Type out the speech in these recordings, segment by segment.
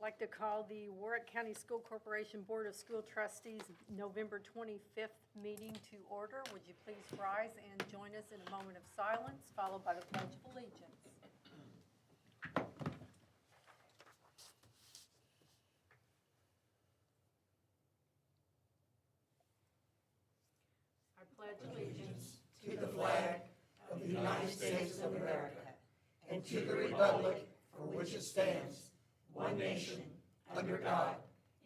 Like to call the Warwick County School Corporation Board of School Trustees November 25th meeting to order. Would you please rise and join us in a moment of silence, followed by the Pledge of Allegiance. I pledge allegiance to the flag of the United States of America and to the republic for which it stands, one nation, under God,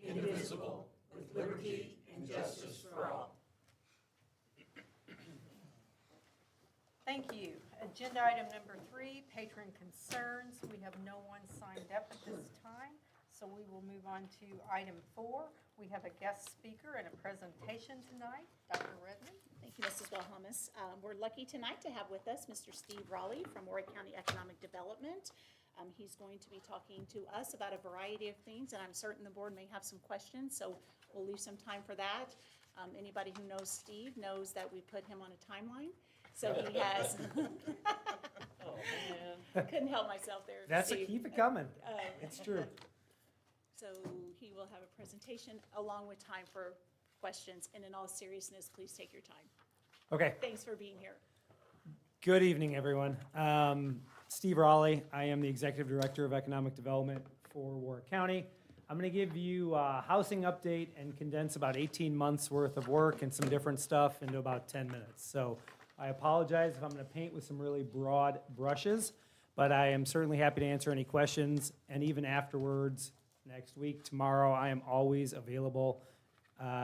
indivisible, with liberty and justice for all. Thank you. Agenda item number 3, patron concerns. We have no one signed up at this time, so we will move on to item 4. We have a guest speaker and a presentation tonight. Dr. Redmond. Thank you, Mrs. Wilhelmus. We're lucky tonight to have with us Mr. Steve Raleigh from Warwick County Economic Development. He's going to be talking to us about a variety of things, and I'm certain the board may have some questions, so we'll leave some time for that. Anybody who knows Steve knows that we put him on a timeline, so he has. Oh, man. Couldn't help myself there, That's Steve. keep it coming. It's true. So he will have a presentation along with time for questions, and in all seriousness, please take your time. Okay. Thanks for being here. Good evening, everyone. Steve Raleigh. I am the Executive Director of Economic Development for Warwick County. I'm going to give you a housing update and condense about 18 months worth of work and some different stuff into about 10 minutes. So I apologize if I'm going to paint with some really broad brushes, but I am certainly happy to answer any questions. And even afterwards, next week, tomorrow, I am always available.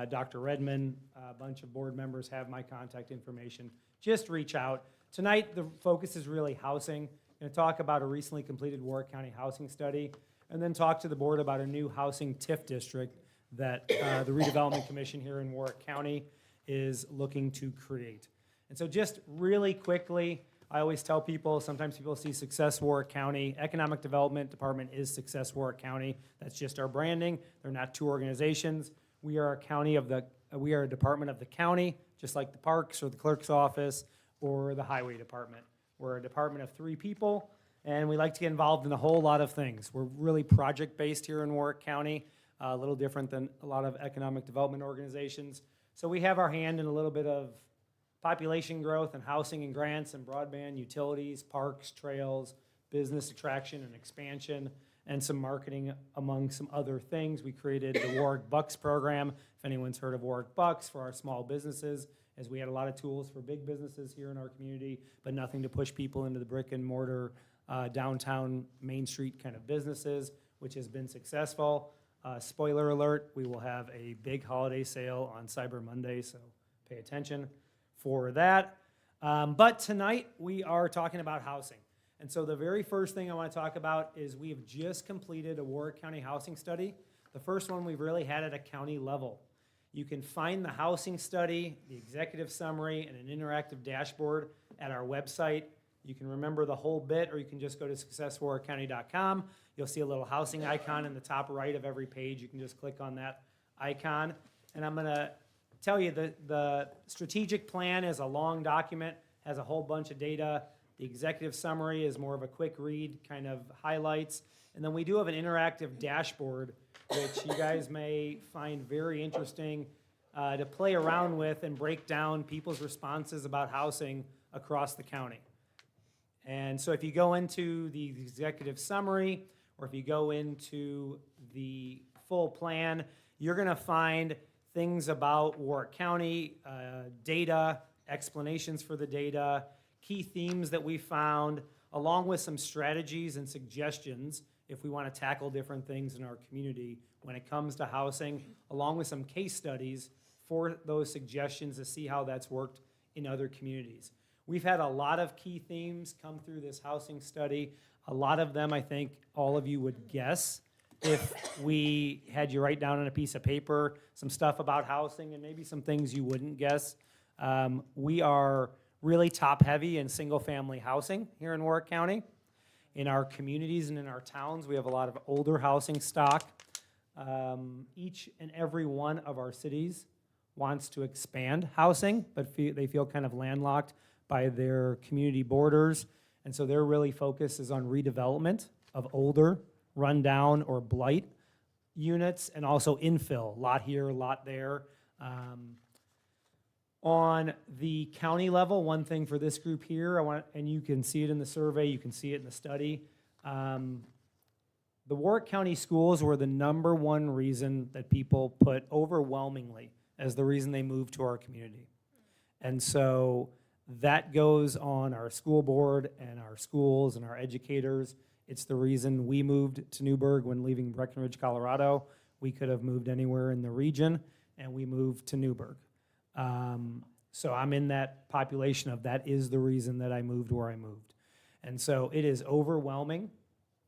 Dr. Redmond, a bunch of board members have my contact information. Just reach out. Tonight, the focus is really housing. I'm going to talk about a recently completed Warwick County housing study, and then talk to the board about a new housing TIF district that the Redevelopment Commission here in Warwick County is looking to create. And so just really quickly, I always tell people, sometimes people see Success Warwick County. Economic Development Department is Success Warwick County. That's just our branding. They're not two organizations. We are a department of the county, just like the parks or the clerk's office or the highway department. We're a department of 3 people, and we like to get involved in a whole lot of things. We're really project-based here in Warwick County, a little different than a lot of economic development organizations. So we have our hand in a little bit of population growth and housing and grants and broadband, utilities, parks, trails, business attraction and expansion, and some marketing among some other things. We created the Warwick Bucks program, if anyone's heard of Warwick Bucks, for our small businesses, as we had a lot of tools for big businesses here in our community, but nothing to push people into the brick and mortar downtown Main Street kind of businesses, which has been successful. Spoiler alert, we will have a big holiday sale on Cyber Monday, so pay attention for that. But tonight we are talking about housing. And so the very first thing I want to talk about is we have just completed a Warwick County housing study, the first one we've really had at a county level. You can find the housing study, the executive summary, and an interactive dashboard at our website. You can remember the whole bit, or you can just go to successwarwickcounty.com. You'll see a little housing icon in the top right of every page. You can just click on that icon. And I'm going to tell you the strategic plan is a long document, has a whole bunch of data. The executive summary is more of a quick read, kind of highlights. And then we do have an interactive dashboard, which you guys may find very interesting to play around with and break down people's responses about housing across the county. And so if you go into the executive summary, or if you go into the full plan, you're going to find things about Warwick County, data, explanations for the data, key themes that we found, along with some strategies and suggestions if we want to tackle different things in our community when it comes to housing, along with some case studies for those suggestions to see how that's worked in other communities. We've had a lot of key themes come through this housing study. A lot of them, I think, all of you would guess if we had you write down on a piece of paper some stuff about housing and maybe some things you wouldn't guess. We are really top-heavy in single-family housing here in Warwick County. In our communities and in our towns, we have a lot of older housing stock. Each and every one of our cities wants to expand housing, but they feel kind of landlocked by their community borders. And so their really focus is on redevelopment of older, rundown, or blight units and also infill, a lot here, a lot there. On the county level, one thing for this group here, and you can see it in the survey, you can see it in the study. The Warwick County schools were the #1 reason that people put overwhelmingly as the reason they moved to our community. And so that goes on our school board and our schools and our educators. It's the reason we moved to Newburgh when leaving Breckenridge, Colorado. We could have moved anywhere in the region, and we moved to Newburgh. So I'm in that population of that is the reason that I moved where I moved. And so it is overwhelming,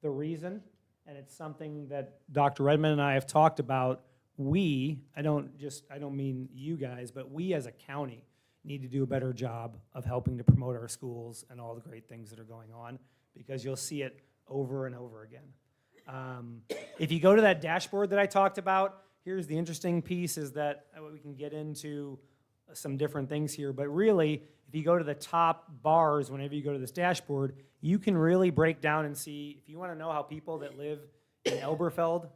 the reason, and it's something that Dr. Redmond and I have talked about. I don't mean you guys, but we as a county need to do a better job of helping to promote our schools and all the great things that are going on, because you'll see it over and over again. If you go to that dashboard that I talked about, here's the interesting piece is that we can get into some different things here, but really, if you go to the top bars, whenever you go to this dashboard, you can really break down and see, if you want to know how people that live in Elberfeld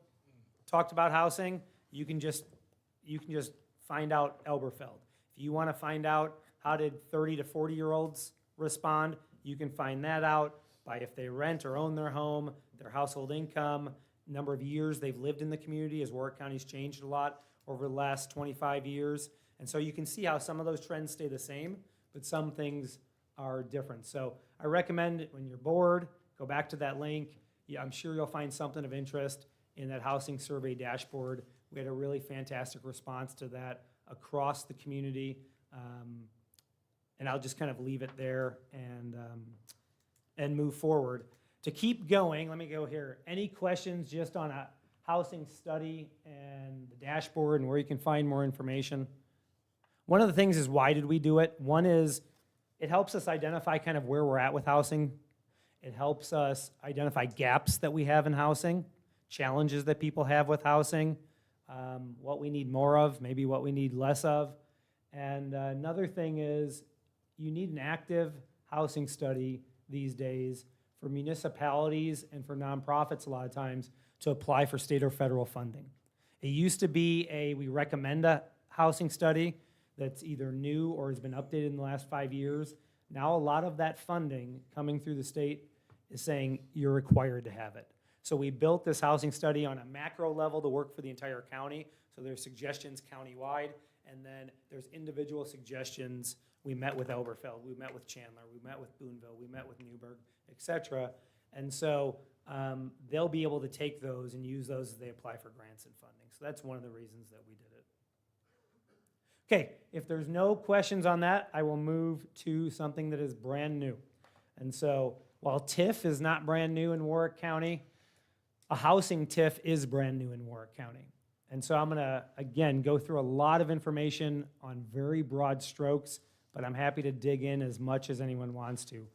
talked about housing, you can just find out Elberfeld. If you want to find out how did 30 to 40-year-olds respond, you can find that out by if they rent or own their home, their household income, number of years they've lived in the community, as Warwick County's changed a lot over the last 25 years. And so you can see how some of those trends stay the same, but some things are different. So I recommend when you're bored, go back to that link. Yeah, I'm sure you'll find something of interest in that housing survey dashboard. We had a really fantastic response to that across the community. And I'll just kind of leave it there and move forward. To keep going, let me go here. Any questions just on a housing study and the dashboard and where you can find more information? One of the things is, why did we do it? One is, it helps us identify kind of where we're at with housing. It helps us identify gaps that we have in housing, challenges that people have with housing, what we need more of, maybe what we need less of. And another thing is, you need an active housing study these days for municipalities and for nonprofits a lot of times to apply for state or federal funding. It used to be we recommend a housing study that's either new or has been updated in the last 5 years. Now a lot of that funding coming through the state is saying you're required to have it. So we built this housing study on a macro level to work for the entire county. So there's suggestions countywide, and then there's individual suggestions. We met with Elberfeld, we met with Chandler, we met with Boonville, we met with Newburgh, et cetera. And so they'll be able to take those and use those as they apply for grants and funding. So that's one of the reasons that we did it. Okay, if there's no questions on that, I will move to something that is brand new. And so while TIF is not brand new in Warwick County, a housing TIF is brand new in Warwick County. And so I'm gonna, again, go through a lot of information on very broad strokes, but I'm happy to dig in as much as anyone wants to.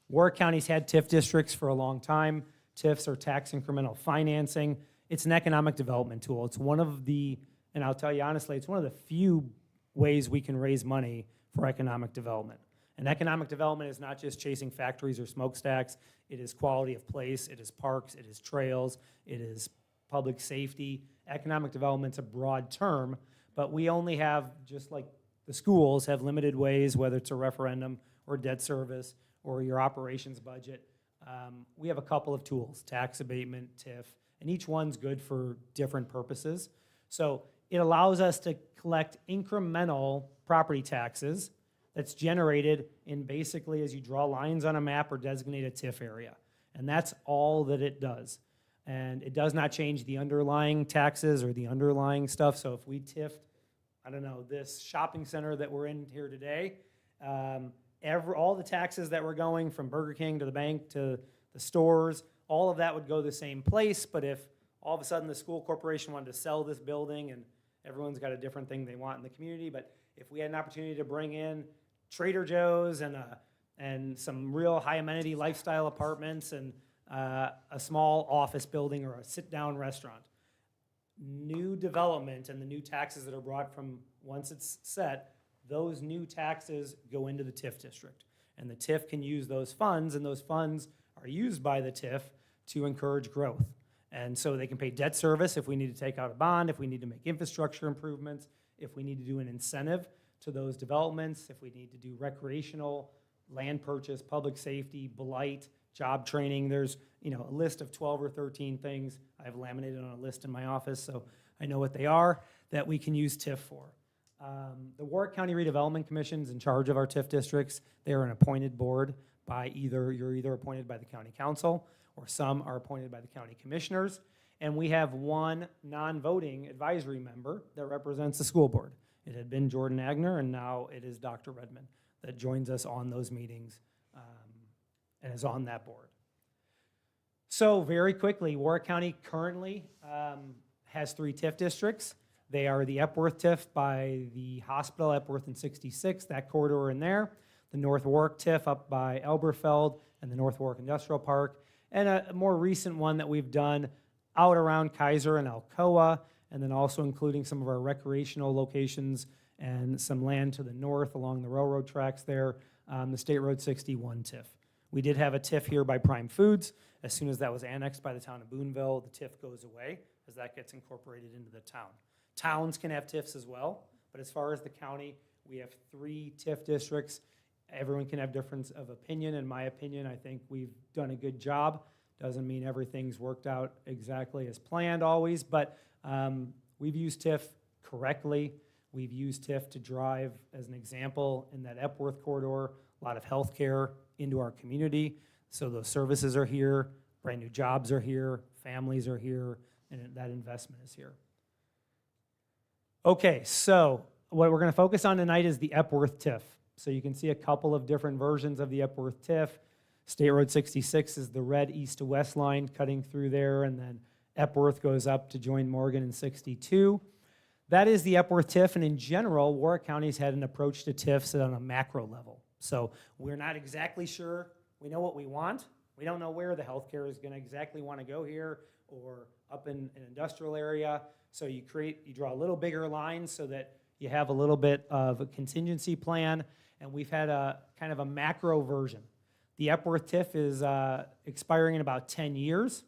Warwick County's had TIF districts for a long time. TIFs are tax incremental financing. It's an economic development tool. It's one of the, and I'll tell you honestly, it's one of the few ways we can raise money for economic development. And economic development is not just chasing factories or smokestacks. It is quality of place, it is parks, it is trails, it is public safety. Economic development's a broad term, but we only have, just like the schools have limited ways, whether it's a referendum or debt service or your operations budget. We have a couple of tools, tax abatement, TIF, and each one's good for different purposes. So it allows us to collect incremental property taxes that's generated in basically as you draw lines on a map or designate a TIF area. And that's all that it does. And it does not change the underlying taxes or the underlying stuff. So if we TIF'd, I don't know, this shopping center that we're in here today, all the taxes that were going from Burger King to the bank to the stores, all of that would go the same place. But if all of a sudden the school corporation wanted to sell this building, and everyone's got a different thing they want in the community, but if we had an opportunity to bring in Trader Joe's and some real high amenity lifestyle apartments and a small office building or a sit-down restaurant, new development and the new taxes that are brought from once it's set, those new taxes go into the TIF district. And the TIF can use those funds, and those funds are used by the TIF to encourage growth. And so they can pay debt service if we need to take out a bond, if we need to make infrastructure improvements, if we need to do an incentive to those developments, if we need to do recreational, land purchase, public safety, blight, job training. There's, a list of 12 or 13 things. I have laminated on a list in my office, so I know what they are that we can use TIF for. The Warwick County Redevelopment Commission is in charge of our TIF districts. They are an appointed board by you're either appointed by the county council or some are appointed by the county commissioners. And we have one non-voting advisory member that represents the school board. It had been Jordan Agner, and now it is Dr. Redmond that joins us on those meetings and is on that board. So very quickly, Warwick County currently has 3 TIF districts. They are the Epworth TIF by the hospital, Epworth and 66, that corridor in there. The North Warwick TIF up by Elberfeld and the North Warwick Industrial Park. And a more recent one that we've done out around Kaiser and Alcoa, and then also including some of our recreational locations and some land to the north along the railroad tracks there, the State Road 61 TIF. We did have a TIF here by Prime Foods. As soon as that was annexed by the town of Boonville, the TIF goes away as that gets incorporated into the town. Towns can have TIFs as well, but as far as the county, we have 3 TIF districts. Everyone can have difference of opinion. In my opinion, I think we've done a good job. Doesn't mean everything's worked out exactly as planned always, but we've used TIF correctly. We've used TIF to drive, as an example, in that Epworth corridor, a lot of healthcare into our community. So those services are here, brand new jobs are here, families are here, and that investment is here. Okay, so what we're going to focus on tonight is the Epworth TIF. So you can see a couple of different versions of the Epworth TIF. State Road 66 is the red east to west line cutting through there, and then Epworth goes up to join Morgan in 62. That is the Epworth TIF, and in general, Warwick County's had an approach to TIFs on a macro level. So we're not exactly sure. We know what we want. We don't know where the healthcare is going to exactly want to go here or up in an industrial area. So you draw a little bigger lines so that you have a little bit of a contingency plan, and we've had a kind of a macro version. The Epworth TIF is expiring in about 10 years.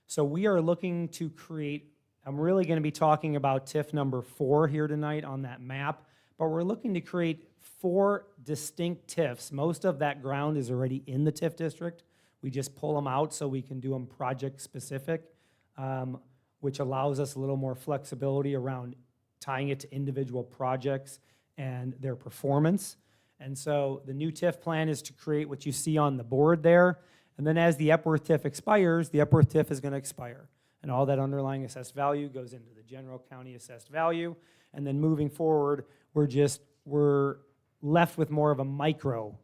So we are looking to create, I'm really going to be talking about TIF number 4 here tonight on that map, but we're looking to create 4 distinct TIFs. Most of that ground is already in the TIF district. We just pull them out so we can do them project specific, which allows us a little more flexibility around tying it to individual projects and their performance. And so the new TIF plan is to create what you see on the board there. And then as the Epworth TIF expires, the Epworth TIF is going to expire. And all that underlying assessed value goes into the general county assessed value. And then moving forward, we're left with more of a micro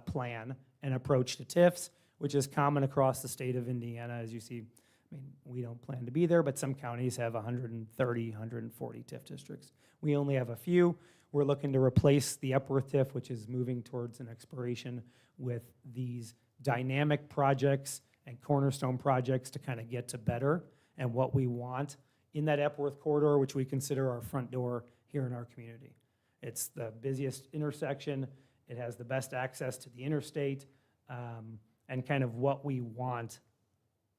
plan and approach to TIFs, which is common across the state of Indiana. As you see, I mean, we don't plan to be there, but some counties have 130, 140 TIF districts. We only have a few. We're looking to replace the Epworth TIF, which is moving towards an expiration, with these dynamic projects and cornerstone projects to kind of get to better and what we want in that Epworth corridor, which we consider our front door here in our community. It's the busiest intersection. It has the best access to the interstate, and kind of what we want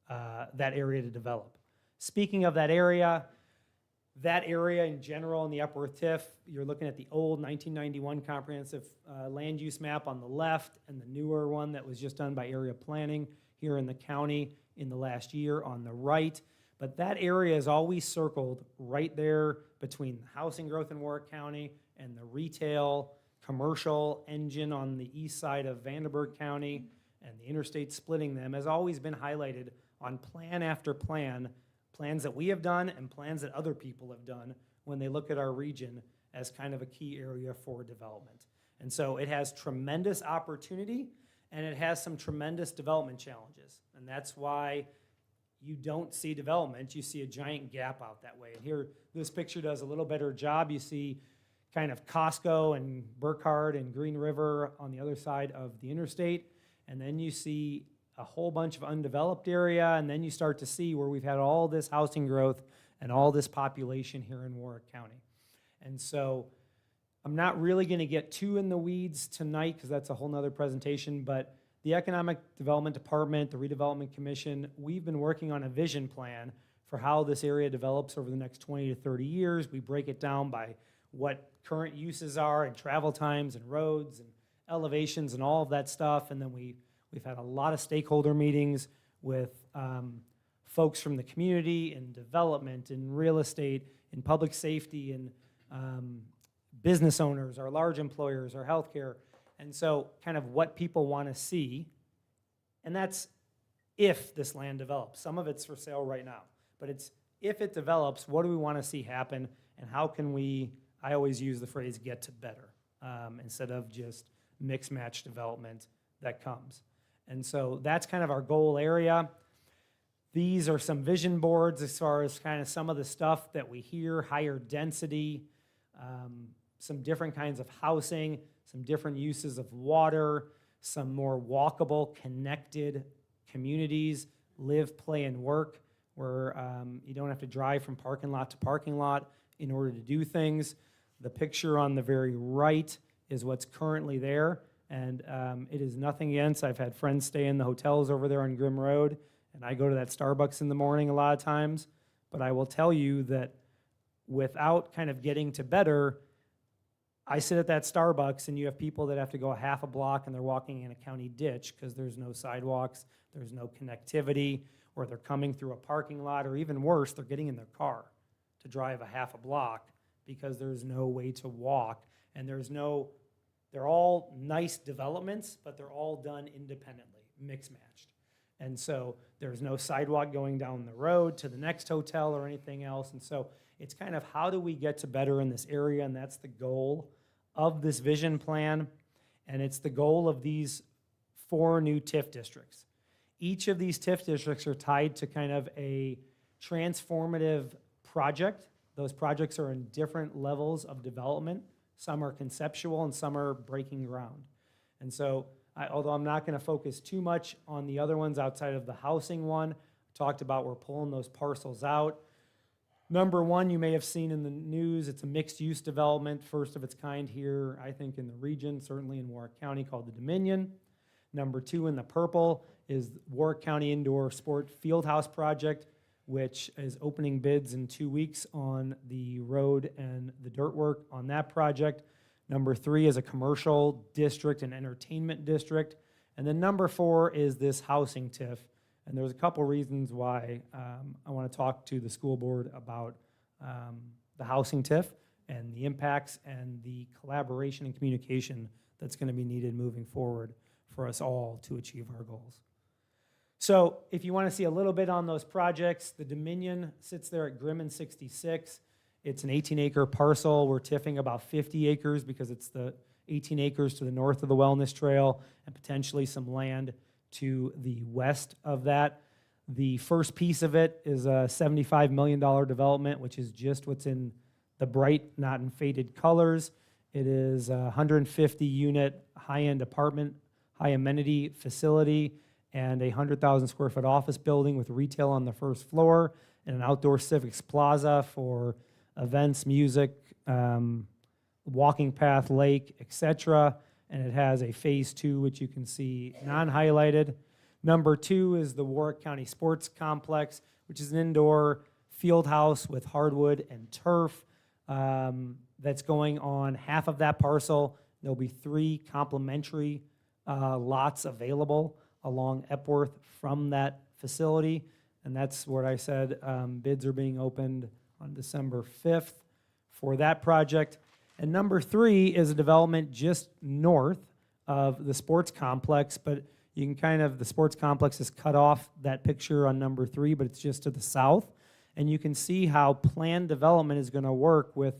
that area to develop. Speaking of that area in general in the Epworth TIF, you're looking at the old 1991 comprehensive land use map on the left and the newer one that was just done by area planning here in the county in the last year on the right. But that area is always circled right there between housing growth in Warwick County and the retail commercial engine on the east side of Vanderburgh County, and the interstate splitting them has always been highlighted on plan after plan, plans that we have done and plans that other people have done when they look at our region as kind of a key area for development. And so it has tremendous opportunity, and it has some tremendous development challenges. And that's why you don't see development, you see a giant gap out that way. And here, this picture does a little better job. You see kind of Costco and Burkhardt and Green River on the other side of the interstate, and then you see a whole bunch of undeveloped area, and then you start to see where we've had all this housing growth and all this population here in Warwick County. And so I'm not really going to get too in the weeds tonight because that's a whole nother presentation, but the Economic Development Department, the Redevelopment Commission, we've been working on a vision plan for how this area develops over the next 20 to 30 years. We break it down by what current uses are and travel times and roads and elevations and all of that stuff. And then we've had a lot of stakeholder meetings with folks from the community and development and real estate and public safety and business owners, our large employers, our healthcare. And so kind of what people want to see. And that's if this land develops. Some of it's for sale right now. But it's if it develops, what do we want to see happen? And how can we, I always use the phrase, get to better, instead of just mix-match development that comes. And so that's kind of our goal area. These are some vision boards as far as kind of some of the stuff that we hear, higher density, some different kinds of housing, some different uses of water, some more walkable, connected communities, live, play, and work, where you don't have to drive from parking lot to parking lot in order to do things. The picture on the very right is what's currently there, and it is nothing against. I've had friends stay in the hotels over there on Grimm Road, and I go to that Starbucks in the morning a lot of times, but I will tell you that without kind of getting to better, I sit at that Starbucks and you have people that have to go a half a block and they're walking in a county ditch because there's no sidewalks, there's no connectivity, or they're coming through a parking lot, or even worse, they're getting in their car to drive a half a block because there's no way to walk, and they're all nice developments, but they're all done independently, mix-matched. And so there's no sidewalk going down the road to the next hotel or anything else, and so it's kind of how do we get to better in this area, and that's the goal of this vision plan, and it's the goal of these 4 new TIF districts. Each of these TIF districts are tied to kind of a transformative project. Those projects are in different levels of development. Some are conceptual and some are breaking ground. And so, although I'm not going to focus too much on the other ones outside of the housing one, I talked about we're pulling those parcels out. Number 1, you may have seen in the news, it's a mixed-use development, first of its kind here, I think, in the region, certainly in Warwick County, called the Dominion. Number 2 in the purple is Warwick County Indoor Sport Fieldhouse Project, which is opening bids in 2 weeks on the road and the dirt work on that project. Number 3 is a commercial district and entertainment district. And then number 4 is this housing TIF. And there's a couple reasons why I want to talk to the school board about the housing TIF and the impacts and the collaboration and communication that's going to be needed moving forward for us all to achieve our goals. So if you want to see a little bit on those projects, the Dominion sits there at Grimm and 66. It's an 18-acre parcel. We're TIFing about 50 acres because it's the 18 acres to the north of the Wellness Trail and potentially some land to the west of that. The first piece of it is a $75 million development, which is just what's in the bright, not in faded colors. It is a 150-unit high-end apartment, high amenity facility, and a 100,000 square foot office building with retail on the first floor and an outdoor civics plaza for events, music, walking path, lake, etc. And it has a phase 2, which you can see non-highlighted. Number 2 is the Warwick County Sports Complex, which is an indoor field house with hardwood and turf that's going on half of that parcel. There'll be 3 complementary lots available along Epworth from that facility, and that's what I said. Bids are being opened on December 5th for that project. And number 3 is a development just north of the sports complex, but you can kind of, the sports complex is cut off that picture on number 3, but it's just to the south. And you can see how planned development is going to work with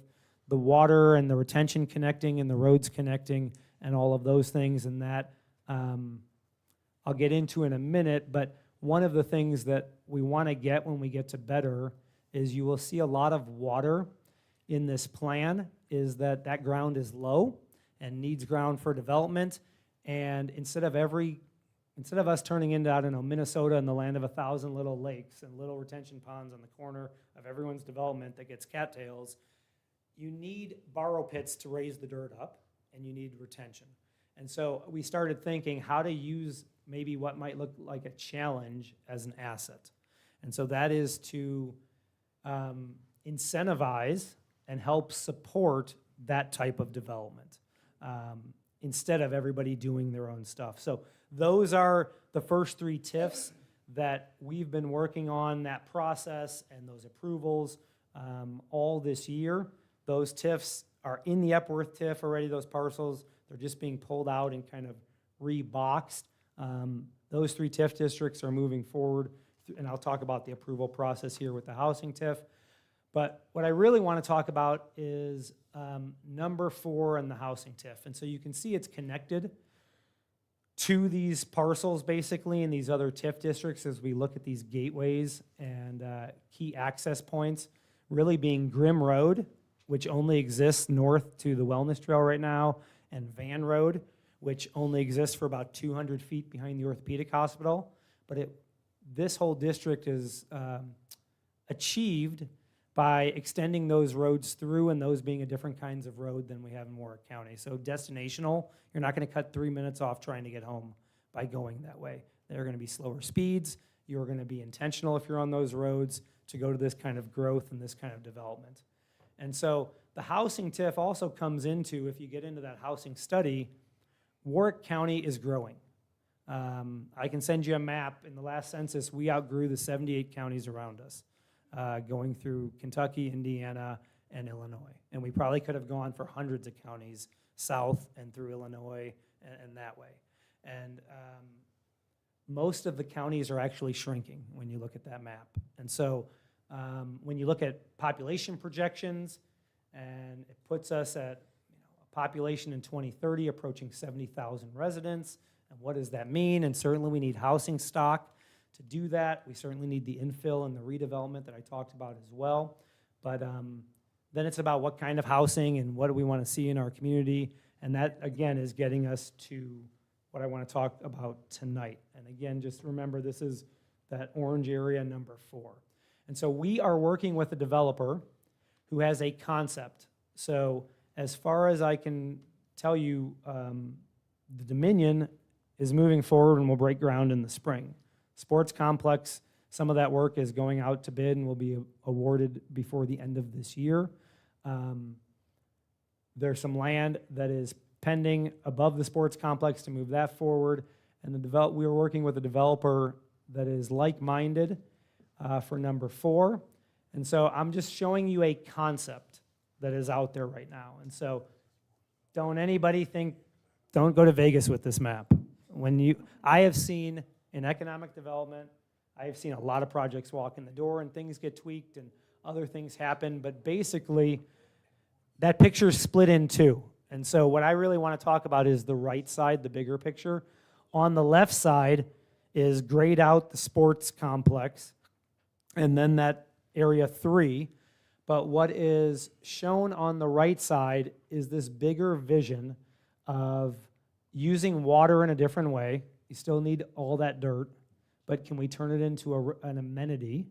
the water and the retention connecting and the roads connecting and all of those things, and that I'll get into in a minute, but one of the things that we want to get when we get to better is you will see a lot of water in this plan, is that ground is low and needs ground for development. And instead of us turning into, I don't know, Minnesota and the land of 1,000 little lakes and little retention ponds on the corner of everyone's development that gets cattails, you need borrow pits to raise the dirt up, and you need retention. And so we started thinking how to use maybe what might look like a challenge as an asset. And so that is to incentivize and help support that type of development instead of everybody doing their own stuff. So those are the first 3 TIFs that we've been working on, that process and those approvals all this year. Those TIFs are in the Epworth TIF already, those parcels. They're just being pulled out and kind of reboxed. Those 3 TIF districts are moving forward, and I'll talk about the approval process here with the housing TIF. But what I really want to talk about is number 4 in the housing TIF. And so you can see it's connected to these parcels basically in these other TIF districts as we look at these gateways and key access points, really being Grimm Road, which only exists north to the Wellness Trail right now, and Van Road, which only exists for about 200 feet behind the orthopedic hospital. But this whole district is achieved by extending those roads through, and those being a different kinds of road than we have in Warwick County. So destinational, you're not going to cut 3 minutes off trying to get home by going that way. There are going to be slower speeds. You're going to be intentional if you're on those roads to go to this kind of growth and this kind of development. And so the housing TIF also comes into, if you get into that housing study, Warwick County is growing. I can send you a map. In the last census, we outgrew the 78 counties around us, going through Kentucky, Indiana, and Illinois. And we probably could have gone for hundreds of counties south and through Illinois and that way. And most of the counties are actually shrinking when you look at that map. And so when you look at population projections, and it puts us at a population in 2030 approaching 70,000 residents. And what does that mean? And certainly we need housing stock to do that. We certainly need the infill and the redevelopment that I talked about as well. But then it's about what kind of housing and what do we want to see in our community. And that, again, is getting us to what I want to talk about tonight. And again, just remember, this is that orange area, number 4. And so we are working with a developer who has a concept. So as far as I can tell you, the Dominion is moving forward and will break ground in the spring. Sports complex, some of that work is going out to bid and will be awarded before the end of this year. There's some land that is pending above the sports complex to move that forward. And we are working with a developer that is like-minded for number 4. And so I'm just showing you a concept that is out there right now. And so don't go to Vegas with this map. I have seen in economic development, I have seen a lot of projects walk in the door and things get tweaked and other things happen, but basically that picture is split in 2. And so what I really want to talk about is the right side, the bigger picture. On the left side is grayed out the sports complex, and then that area 3. But what is shown on the right side is this bigger vision of using water in a different way. You still need all that dirt, but can we turn it into an amenity?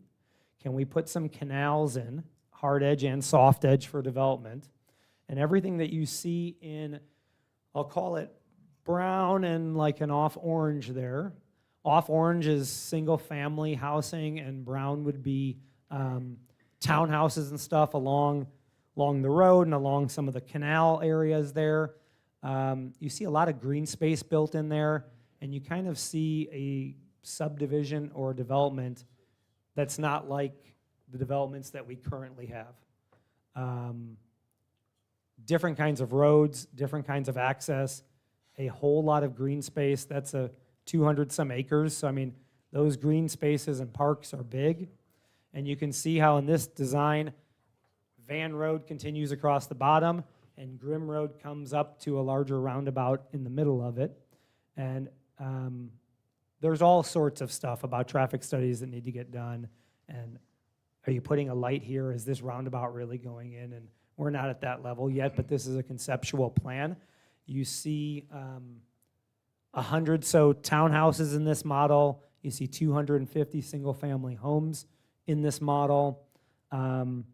Can we put some canals in, hard edge and soft edge for development? And everything that you see in, I'll call it brown and like an off orange there. Off orange is single family housing, and brown would be townhouses and stuff along the road and along some of the canal areas there. You see a lot of green space built in there, and you kind of see a subdivision or development that's not like the developments that we currently have. Different kinds of roads, different kinds of access, a whole lot of green space. That's a 200-some acres. So, I mean, those green spaces and parks are big. And you can see how in this design, Van Road continues across the bottom, and Grimm Road comes up to a larger roundabout in the middle of it. And there's all sorts of stuff about traffic studies that need to get done. And are you putting a light here? Is this roundabout really going in? And we're not at that level yet, but this is a conceptual plan. You see 100 so townhouses in this model. You see 250 single-family homes in this model. And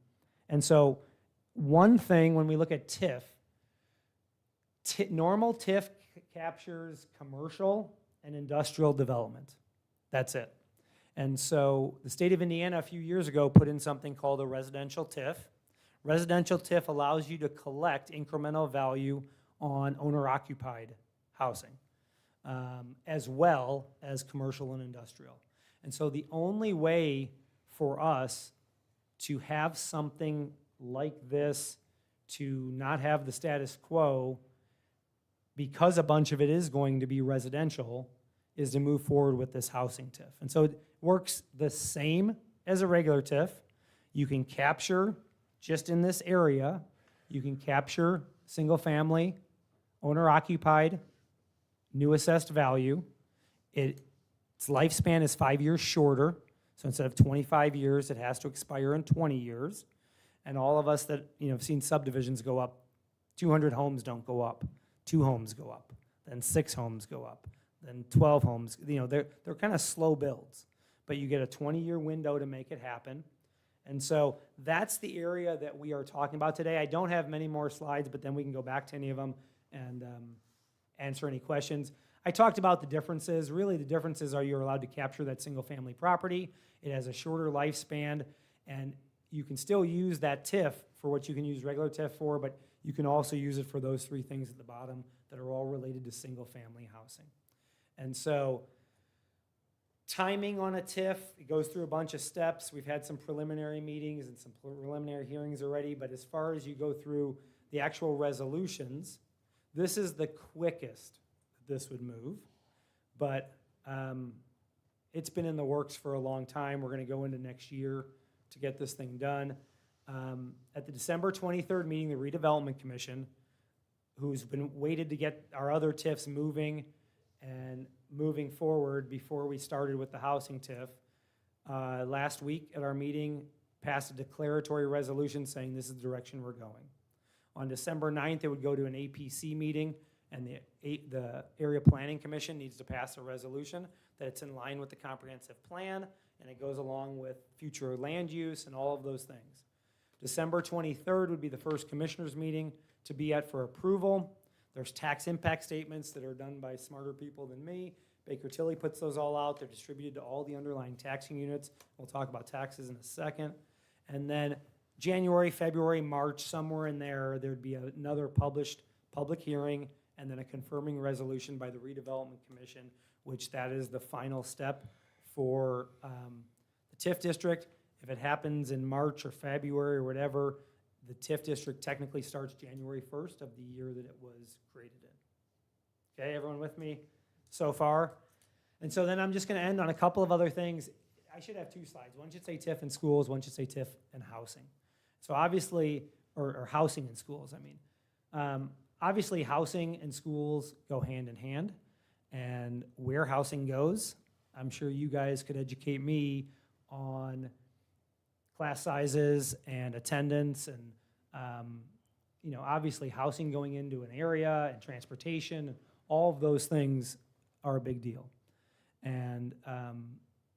so one thing when we look at TIF, normal TIF captures commercial and industrial development. That's it. And so the state of Indiana a few years ago put in something called a residential TIF. Residential TIF allows you to collect incremental value on owner-occupied housing, as well as commercial and industrial. And so the only way for us to have something like this, to not have the status quo, because a bunch of it is going to be residential, is to move forward with this housing TIF. And so it works the same as a regular TIF. You can capture, just in this area, you can capture single-family, owner-occupied, new assessed value. Its lifespan is 5 years shorter, so instead of 25 years, it has to expire in 20 years. And all of us that have seen subdivisions go up, 200 homes don't go up, 2 homes go up, then 6 homes go up, then 12 homes. They're kind of slow builds, but you get a 20-year window to make it happen. And so that's the area that we are talking about today. I don't have many more slides, but then we can go back to any of them and answer any questions. I talked about the differences. Really, the differences are you're allowed to capture that single-family property. It has a shorter lifespan, and you can still use that TIF for what you can use regular TIF for, but you can also use it for those 3 things at the bottom that are all related to single-family housing. And so timing on a TIF, it goes through a bunch of steps. We've had some preliminary meetings and some preliminary hearings already, but as far as you go through the actual resolutions, this is the quickest this would move, but it's been in the works for a long time. We're going to go into next year to get this thing done. At the December 23rd meeting, the Redevelopment Commission, who's been waited to get our other TIFs moving and moving forward before we started with the housing TIF, last week at our meeting passed a declaratory resolution saying this is the direction we're going. On December 9th, it would go to an APC meeting, and the Area Planning Commission needs to pass a resolution that it's in line with the comprehensive plan, and it goes along with future land use and all of those things. December 23rd would be the first commissioners meeting to be at for approval. There's tax impact statements that are done by smarter people than me. Baker Tilly puts those all out. They're distributed to all the underlying taxing units. We'll talk about taxes in a second. And then January, February, March, somewhere in there, there'd be another published public hearing and then a confirming resolution by the Redevelopment Commission, which that is the final step for the TIF district. If it happens in March or February or whatever, the TIF district technically starts January 1st of the year that it was created in. Okay, everyone with me so far? And so then I'm just going to end on a couple of other things. I should have 2 slides. One should say TIF in schools, one should say TIF in housing. So obviously, or housing in schools, I mean. Obviously, housing and schools go hand in hand, and where housing goes, I'm sure you guys could educate me on class sizes and attendance and, obviously housing going into an area and transportation, all of those things are a big deal. And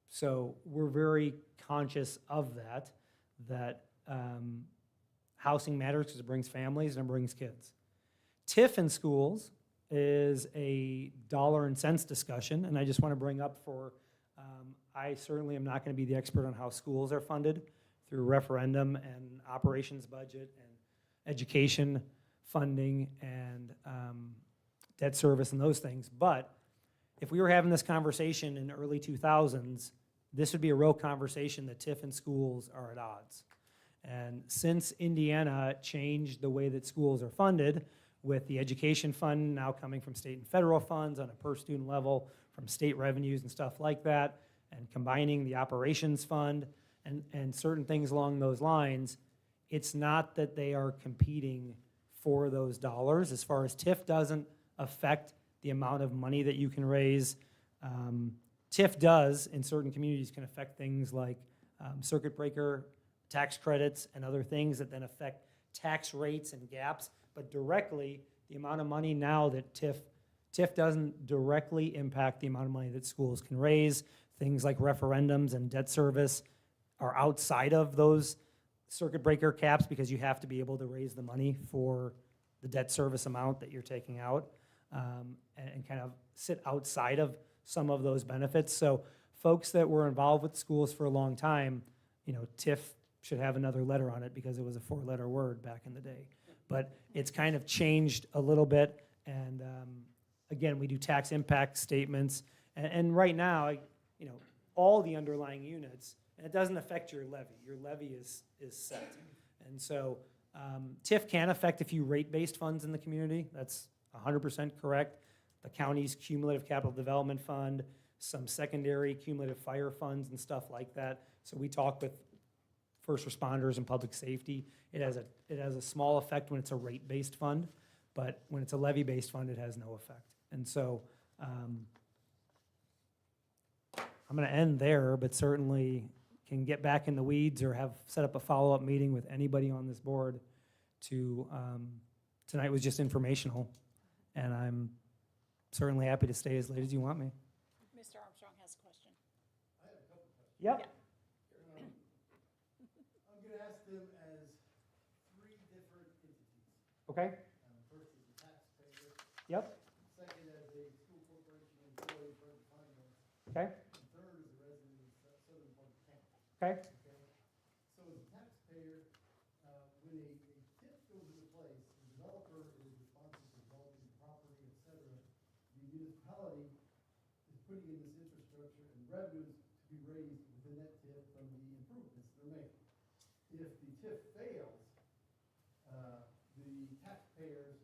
so we're very conscious of that housing matters because it brings families and it brings kids. TIF in schools is a dollar and cents discussion, and I just want to bring up I certainly am not going to be the expert on how schools are funded through referendum and operations budget and education funding and debt service and those things. But if we were having this conversation in the early 2000s, this would be a real conversation that TIF and schools are at odds. And since Indiana changed the way that schools are funded, with the education fund now coming from state and federal funds on a per student level from state revenues and stuff like that, and combining the operations fund and certain things along those lines, it's not that they are competing for those dollars. As far as TIF doesn't affect the amount of money that you can raise, TIF does in certain communities can affect things like circuit breaker tax credits and other things that then affect tax rates and gaps. But directly, the amount of money now that TIF doesn't directly impact the amount of money that schools can raise. Things like referendums and debt service are outside of those circuit breaker caps because you have to be able to raise the money for the debt service amount that you're taking out and kind of sit outside of some of those benefits. So folks that were involved with schools for a long time, TIF should have another letter on it because it was a 4-letter word back in the day. But it's kind of changed a little bit, and again, we do tax impact statements, and right now, all the underlying units, and it doesn't affect your levy. Your levy is set. And so TIF can affect a few rate-based funds in the community. That's 100% correct. The county's cumulative capital development fund, some secondary cumulative fire funds and stuff like that. So we talk with first responders and public safety. It has a small effect when it's a rate-based fund, but when it's a levy-based fund, it has no effect. And so I'm going to end there, but certainly can get back in the weeds or set up a follow-up meeting with anybody on this board to, tonight was just informational, and I'm certainly happy to stay as late as you want me. Mr. Armstrong has a question. Yep. Yeah. I'm going to ask them as 3 different entities. Okay. First is the taxpayer, Yep. second as a school corporation employee for the finance, Okay. and third is a resident of Southern Park County. Okay. Okay? So as a taxpayer, when a TIF goes into place, the developer is responsible for developing the property, et cetera. The municipality is putting in this infrastructure and revenues to be raised within that TIF from the improvements they're making. If the TIF fails, the taxpayers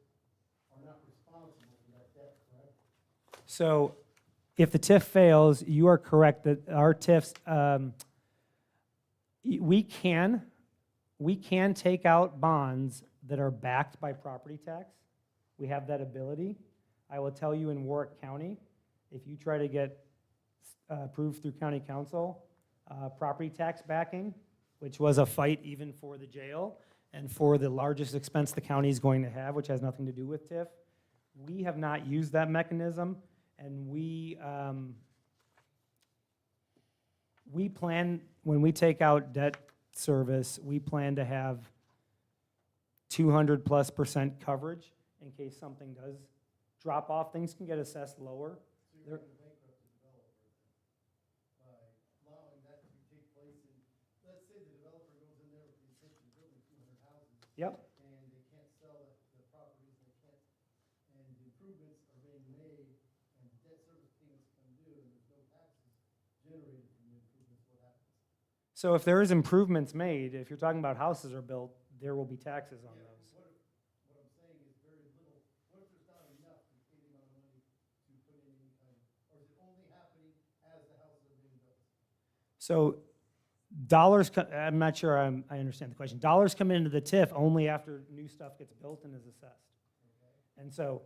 are not responsible for that debt, correct? So if the TIF fails, you are correct that our TIFs, we can take out bonds that are backed by property tax. We have that ability. I will tell you in Warwick County, if you try to get approved through county council, property tax backing, which was a fight even for the jail and for the largest expense the county is going to have, which has nothing to do with TIF, we have not used that mechanism, and we plan, when we take out debt service, we plan to have 200+% coverage in case something does drop off. Things can get assessed lower. So you're going to bankrupt the developer by allowing that to take place. And let's say the developer goes in there with the intention of building 200 houses. Yep. And they can't sell the properties, they can't, and the improvements are being made, and debt service payments come due, and there's no taxes generated from the improvements, what happens? So if there is improvements made, if you're talking about houses are built, there will be taxes on Yeah, those. what I'm saying is very little, what if there's not enough to pay the amount of money to put in any kind of, or is it only happening as the houses are being built? So dollars, I'm not sure I understand the question. Dollars come into the TIF only after new stuff gets built and is assessed. And so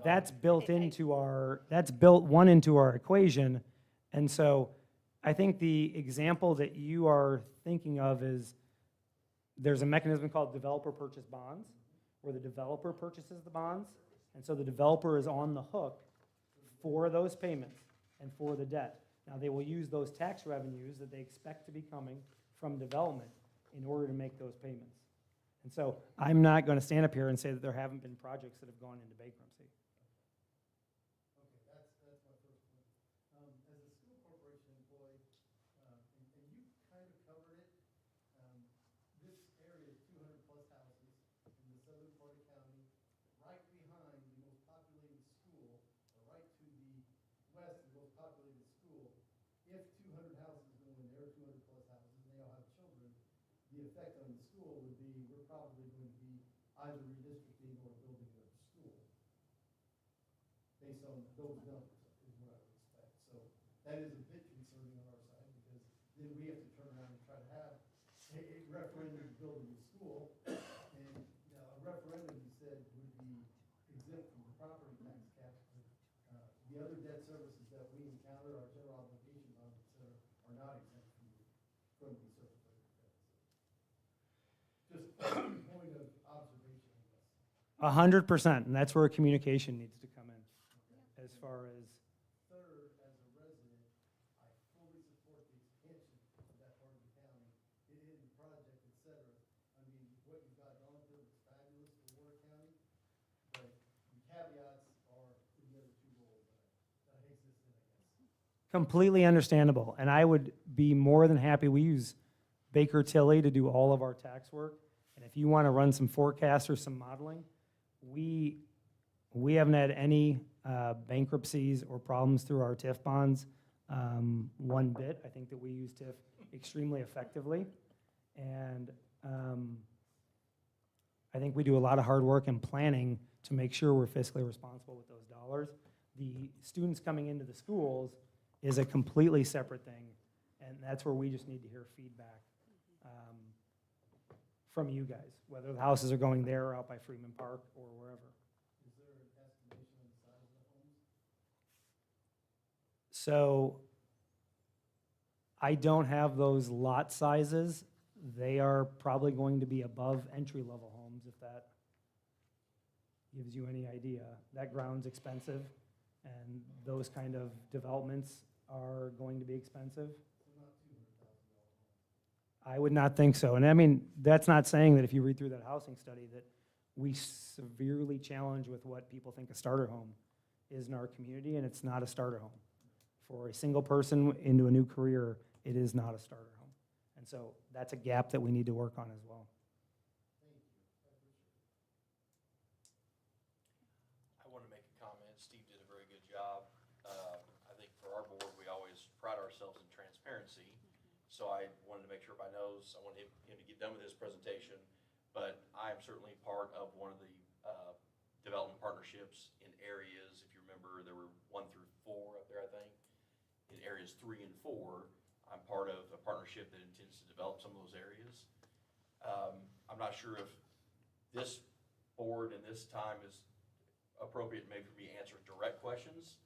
that's built into one into our equation. And so I think the example that you are thinking of is there's a mechanism called developer purchase bonds, where the developer purchases the bonds, and so the developer is on the hook for those payments and for the debt. Now, they will use those tax revenues that they expect to be coming from development in order to make those payments. And so I'm not going to stand up here and say that there haven't been projects that have gone into bankruptcy. Okay, that's my first point. As a school corporation employee, and you kind of covered it, this area is 200+ houses in the southern part of county, right behind the most populated school, or right to the west of the most populated school. If 200 houses go in there, 200+ houses, and they all have children, the effect on the school would be, we're probably going to be either redistricting or building another school. Based on those numbers is what I would expect. So that is a bit concerning on our side, because then we have to turn around and try to have a referendum to build a new school. And a referendum, you said, would be exempt from the property tax cap. The other debt services that we encounter, our general obligation bonds, et cetera, are not exempt from the surface area credit. Just a point of observation, I guess. 100%, and that's where communication needs to come in, as far as, Third, as a resident, I fully support the expansion of that part of the county, in the project, et cetera. I mean, what you've got going through is fabulous for Warwick County, but the caveats are in the other 2 roles that Completely understandable, and I would be more than happy. We use Baker Tilly to do all of our tax work, and if you want to run some forecasts or some modeling, we haven't had any bankruptcies or problems through our TIF bonds one bit. I think that we use TIF extremely effectively, and I think we do a lot of hard work and planning to make sure we're fiscally responsible with those dollars. The students coming into the schools is a completely separate thing, and that's where we just need to hear feedback from you guys, whether the houses are going there or out by Freeman Park or wherever. Is there an estimation of the size of the homes? So I don't have those lot sizes. They are probably going to be above entry-level homes, if that gives you any idea. That ground's expensive, and those kind of developments are going to be expensive. I would not think so. And I mean, that's not saying that if you read through that housing study that we severely challenge with what people think a starter home is in our community, and it's not a starter home. For a single person into a new career, it is not a starter home. And so that's a gap that we need to work on as well. I want to make a comment. Steve did a very good job. I think for our board, we always pride ourselves in transparency. So I wanted to make sure everybody knows, I wanted him to get done with his presentation, but I am certainly part of one of the development partnerships in areas. If you remember, there were 1 through 4 up there, I think. In areas 3 and 4, I'm part of a partnership that intends to develop some of those areas. I'm not sure if this board and this time is appropriate maybe for me to answer direct questions.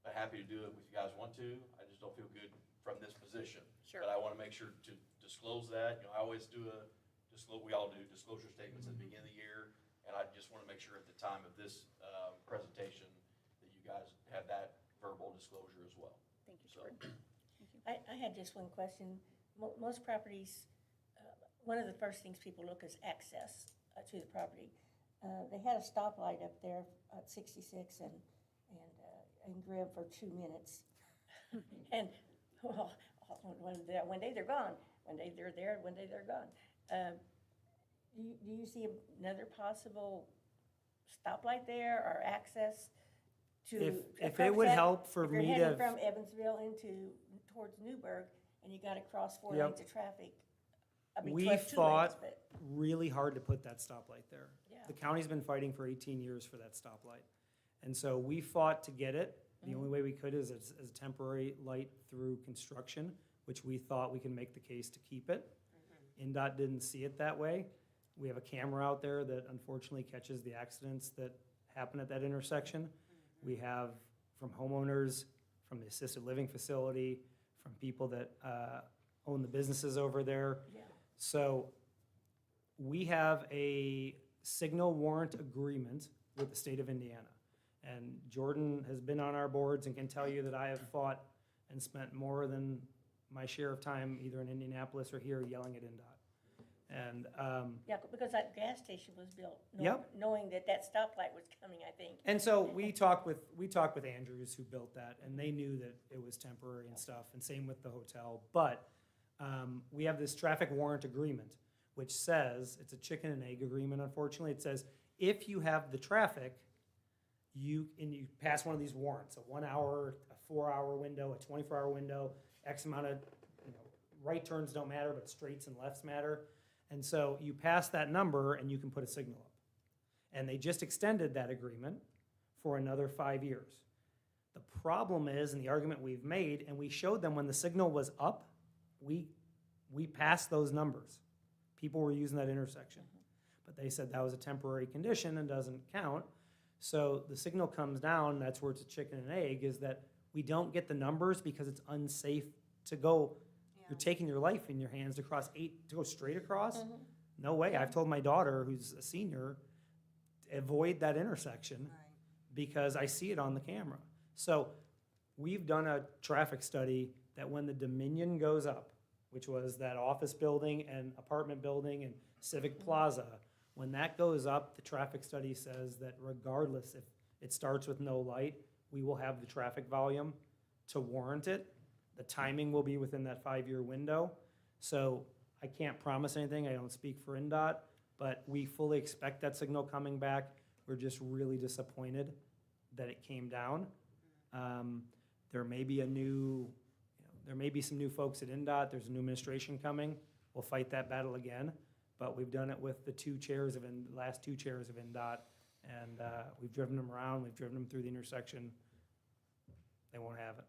I'm happy to do it if you guys want to. I just don't feel good from this position. Sure. But I want to make sure to disclose that. You know, I always do we all do disclosure statements at the beginning of the year, and I just want to make sure at the time of this presentation that you guys have that verbal disclosure as well. Thank you, So- Jordan. I had just one question. Most properties, one of the first things people look is access to the property. They had a stoplight up there at 66 and Gribb for 2 minutes. And, well, one day they're gone, one day they're there, one day they're gone. Do you see another possible stoplight there or access to? a If it would curb cut? help for If you're me heading to, from Evansville towards Newburgh, and you gotta cross 4 Yep. lanes of traffic. I mean, We 2 lanes, fought but, really hard to put that stoplight there. yeah. The county's been fighting for 18 years for that stoplight. And so we fought to get it. The only way we could is as a temporary light through construction, which we thought we can make the case to keep it. NDOT didn't see it that way. We have a camera out there that unfortunately catches the accidents that happen at that intersection. We have from homeowners, from the assisted living facility, from people that own the businesses over there. Yeah. So we have a signal warrant agreement with the state of Indiana. And Jordan has been on our boards and can tell you that I have fought and spent more than my share of time either in Indianapolis or here yelling at NDOT. And, Yeah, because that gas station was built Yep. knowing that stoplight was coming, I think. and so we talked with Andrews who built that, and they knew that it was temporary and stuff, and same with the hotel. But we have this traffic warrant agreement, which says, it's a chicken and egg agreement, unfortunately. It says, if you have the traffic, you pass one of these warrants, a 1 hour, a 4 hour window, a 24 hour window, X amount of, right turns don't matter, but straights and lefts matter. And so you pass that number and you can put a signal up. And they just extended that agreement for another 5 years. The problem is, and the argument we've made, and we showed them when the signal was up, we passed those numbers. People were using that intersection. But they said that was a temporary condition and doesn't count. So the signal comes down, that's where it's a chicken and egg, is that we don't get the numbers because it's unsafe to go. You're taking your life in your hands to go straight across? No way. I've told my daughter, who's a senior, avoid that intersection because I see it on the camera. So we've done a traffic study that when the Dominion goes up, which was that office building and apartment building and Civic Plaza, when that goes up, the traffic study says that regardless if it starts with no light, we will have the traffic volume to warrant it. The timing will be within that 5-year window. So I can't promise anything. I don't speak for NDOT, but we fully expect that signal coming back. We're just really disappointed that it came down. There may be there may be some new folks at NDOT. There's a new administration coming. We'll fight that battle again. But we've done it with the last two chairs of NDOT, and we've driven them around. We've driven them through the intersection. They won't have it.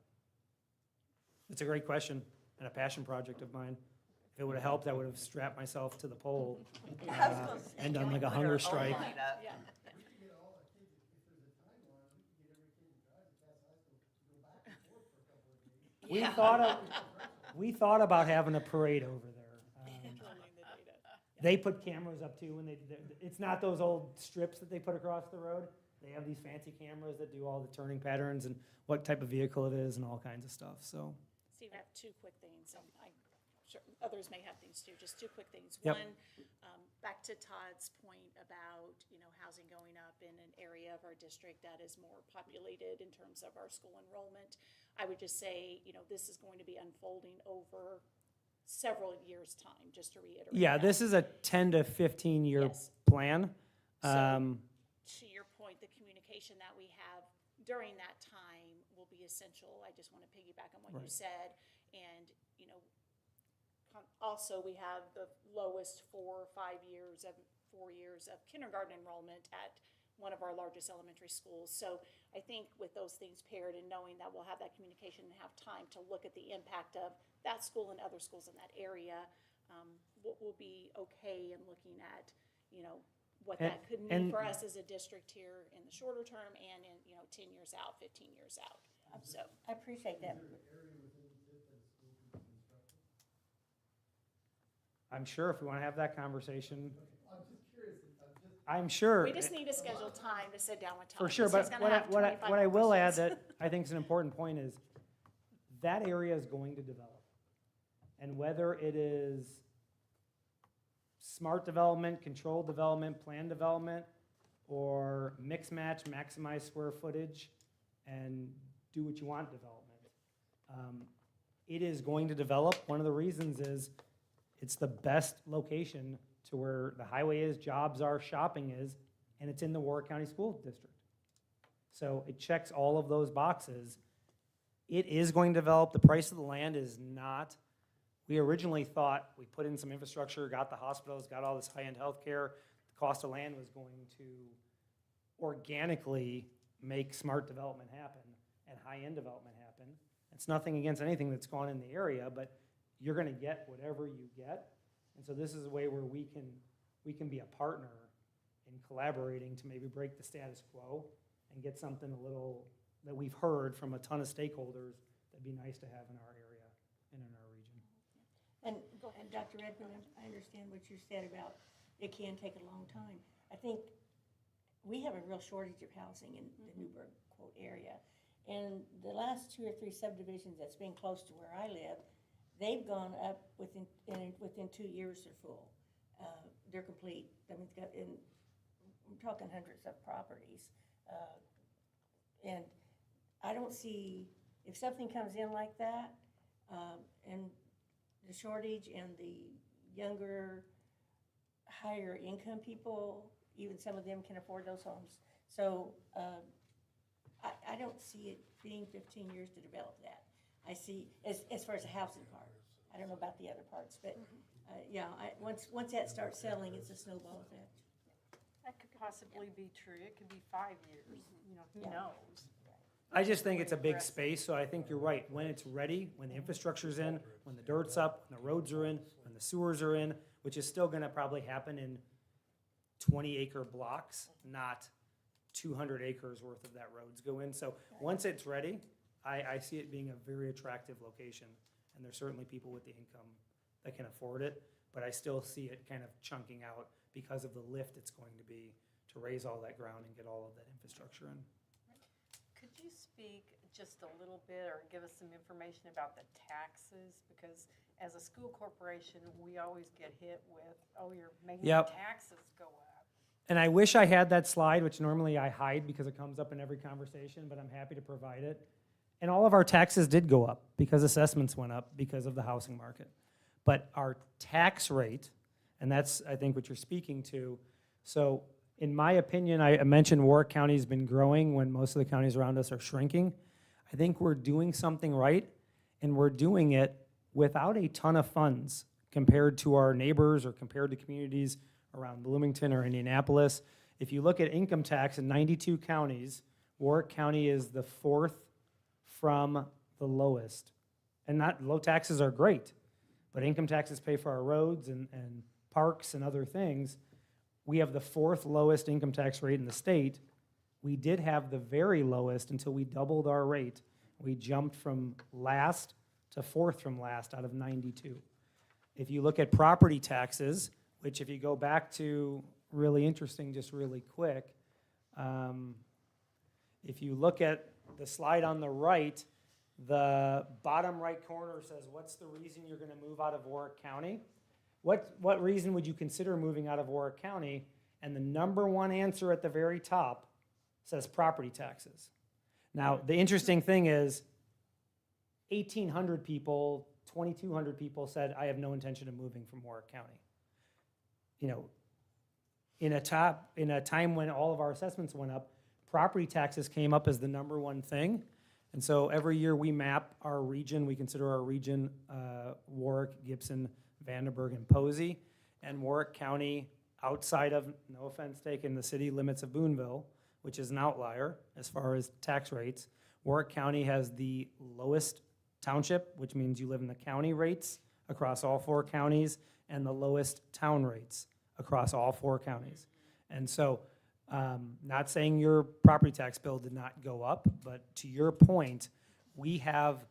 It's a great question and a passion project of mine. If it would have helped, I would have strapped myself to the pole and done like a hunger strike. Yeah. We could get all the kids, if there's a timeline, we could get every kid who drives a Cass High School to go back and forth for a couple of days. We thought about having a parade over there. They put cameras up too, and it's not those old strips that they put across the road. They have these fancy cameras that do all the turning patterns and what type of vehicle it is and all kinds of stuff, so. Steve, I have two quick things. I'm sure others may have things too, just two quick things. Yep. One, back to Todd's point about, housing going up in an area of our district that is more populated in terms of our school enrollment. I would just say, this is going to be unfolding over several years' time, just to reiterate. Yeah, that. this is a 10 to 15-year Yes. plan. So, to your point, the communication that we have during that time will be essential. I just want to piggyback on what you Right. said. And, also we have the lowest 4 years of kindergarten enrollment at one of our largest elementary schools. So I think with those things paired and knowing that we'll have that communication and have time to look at the impact of that school and other schools in that area, we'll be okay in looking at, what that could mean for us as a district here in the shorter term and in, 10 years out, 15 years out. So, I appreciate that. I'm sure if we want to have that conversation, I'm just curious, I'm sure. we just need to schedule time to sit down with Todd. For sure, because but he's gonna have 25 what I will add questions. that I think is an important point is that area is going to develop. And whether it is smart development, controlled development, planned development, or mix match, maximize square footage, and do what you want development, it is going to develop. One of the reasons is it's the best location to where the highway is, jobs are, shopping is, and it's in the Warwick County School District. So it checks all of those boxes. It is going to develop. The price of the land is not. We originally thought we put in some infrastructure, got the hospitals, got all this high-end healthcare. The cost of land was going to organically make smart development happen and high-end development happen. It's nothing against anything that's gone in the area, but you're going to get whatever you get. And so this is a way where we can be a partner in collaborating to maybe break the status quo and get something a little that we've heard from a ton of stakeholders that'd be nice to have in our area and in our region. And Dr. Redmond, I understand what you said about it can take a long time. I think we have a real shortage of housing in the Newburgh, quote, area. And the last 2 or 3 subdivisions that's been close to where I live, they've gone up within 2 years they're full. They're complete. I mean, I'm talking hundreds of properties. And I don't see, if something comes in like that, and the shortage and the younger, higher income people, even some of them can afford those homes. So I don't see it being 15 years to develop that. I see, as far as the housing part, I don't know about the other parts, but yeah, once that starts selling, it's a snowball effect. That could possibly be true. It could be 5 years, who Yeah. knows? I just think it's a big space, so I think you're right. When it's ready, when the infrastructure's in, when the dirt's up, when the roads are in, when the sewers are in, which is still gonna probably happen in 20-acre blocks, not 200 acres worth of that roads go in. So once it's ready, I see it being a very attractive location. And there's certainly people with the income that can afford it, but I still see it kind of chunking out because of the lift it's going to be to raise all that ground and get all of that infrastructure in. Could you speak just a little bit or give us some information about the taxes? Because as a school corporation, we always get hit with, oh, you're making Yep. the taxes go up. And I wish I had that slide, which normally I hide because it comes up in every conversation, but I'm happy to provide it. And all of our taxes did go up because assessments went up because of the housing market. But our tax rate, and that's, I think, what you're speaking to. So in my opinion, I mentioned Warwick County has been growing when most of the counties around us are shrinking. I think we're doing something right, and we're doing it without a ton of funds compared to our neighbors or compared to communities around Bloomington or Indianapolis. If you look at income tax in 92 counties, Warwick County is the 4th from the lowest. And not, low taxes are great, but income taxes pay for our roads and parks and other things. We have the 4th lowest income tax rate in the state. We did have the very lowest until we doubled our rate. We jumped from last to 4th from last out of 92. If you look at property taxes, which if you go back to, really interesting, just really quick, if you look at the slide on the right, the bottom right corner says, what's the reason you're going to move out of Warwick County? What reason would you consider moving out of Warwick County? And the number one answer at the very top says property taxes. Now, the interesting thing is 1,800 people, 2,200 people said, I have no intention of moving from Warwick County. You know, in a time when all of our assessments went up, property taxes came up as the number one thing. And so every year we map our region, we consider our region Warwick, Gibson, Vandenberg, and Posey. And Warwick County, outside of, no offense taken, the city limits of Boonville, which is an outlier as far as tax rates, Warwick County has the lowest township, which means you live in the county rates across all 4 counties, and the lowest town rates across all 4 counties. And so, not saying your property tax bill did not go up, but to your point, we have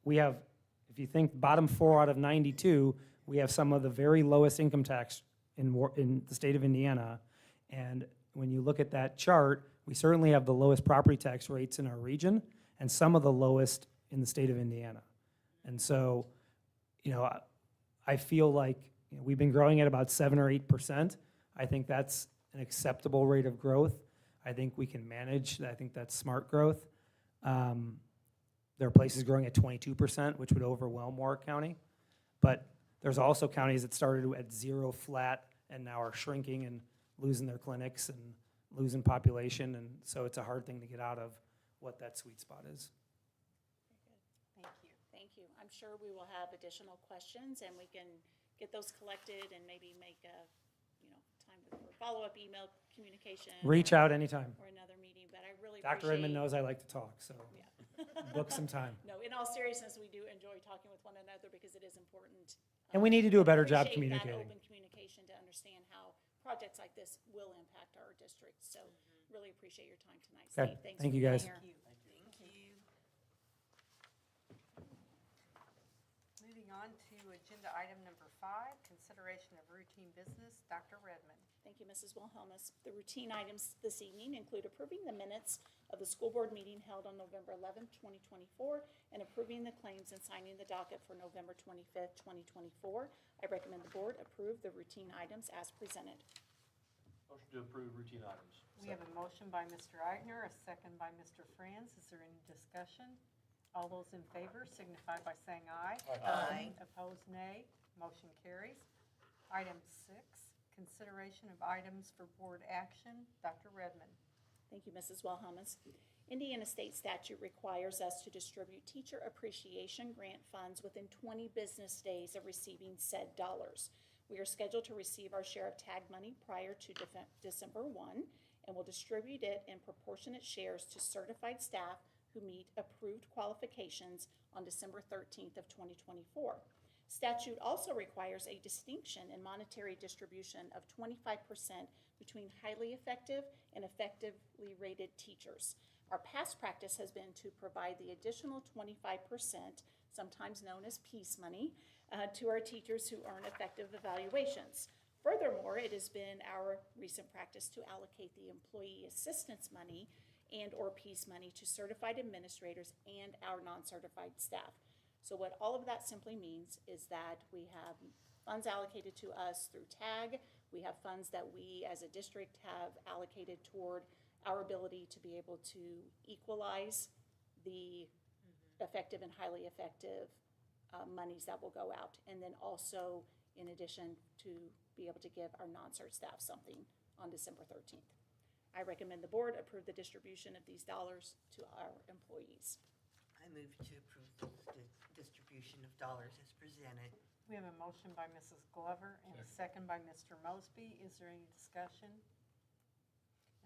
if you think bottom 4 out of 92, we have some of the very lowest income tax in the state of Indiana. And when you look at that chart, we certainly have the lowest property tax rates in our region and some of the lowest in the state of Indiana. And so, you know, I feel like we've been growing at about 7 or 8%. I think that's an acceptable rate of growth. I think we can manage. I think that's smart growth. There are places growing at 22%, which would overwhelm Warwick County. But there's also counties that started at 0 flat and now are shrinking and losing their clinics and losing population. And so it's a hard thing to get out of what that sweet spot is. Thank you. Thank you. I'm sure we will have additional questions, and we can get those collected and maybe make a, time for follow-up email communication. Reach out anytime. Or another meeting, but I really Dr. Edmond appreciate- knows I like to talk, so Yeah. book some time. No, in all seriousness, we do enjoy talking with one another because it is important. And we need to do a better job Appreciate that communicating. open communication to understand how projects like this will impact our district. So really appreciate your time tonight, Okay. Steve. Thanks Thank for you, being guys. here. Thank you. Moving on to agenda item number 5, consideration of routine business. Dr. Redmond. Thank you, Mrs. Wilhelmus. The routine items this evening include approving the minutes of the school board meeting held on November 11th, 2024, and approving the claims and signing the docket for November 25th, 2024. I recommend the board approve the routine items as presented. Motion to approve routine items. We have a motion by Mr. Eigner, a second by Mr. Franz. Is there any discussion? All those in favor signify by saying aye. Aye. Opposed, nay. Motion carries. Item 6, consideration of items for board action. Dr. Redmond. Thank you, Mrs. Wilhelmus. Indiana state statute requires us to distribute teacher appreciation grant funds within 20 business days of receiving said dollars. We are scheduled to receive our share of tag money prior to December 1, and will distribute it in proportionate shares to certified staff who meet approved qualifications on December 13th of 2024. Statute also requires a distinction in monetary distribution of 25% between highly effective and effectively rated teachers. Our past practice has been to provide the additional 25%, sometimes known as peace money, to our teachers who earn effective evaluations. Furthermore, it has been our recent practice to allocate the employee assistance money and or peace money to certified administrators and our non-certified staff. So what all of that simply means is that we have funds allocated to us through TAG. We have funds that we as a district have allocated toward our ability to be able to equalize the effective and highly effective monies that will go out. And then also, in addition, to be able to give our non-cert staff something on December 13th. I recommend the board approve the distribution of these dollars to our employees. I move to approve the distribution of dollars as presented. We have a motion by Mrs. Glover and a second by Mr. Mosby. Is there any discussion?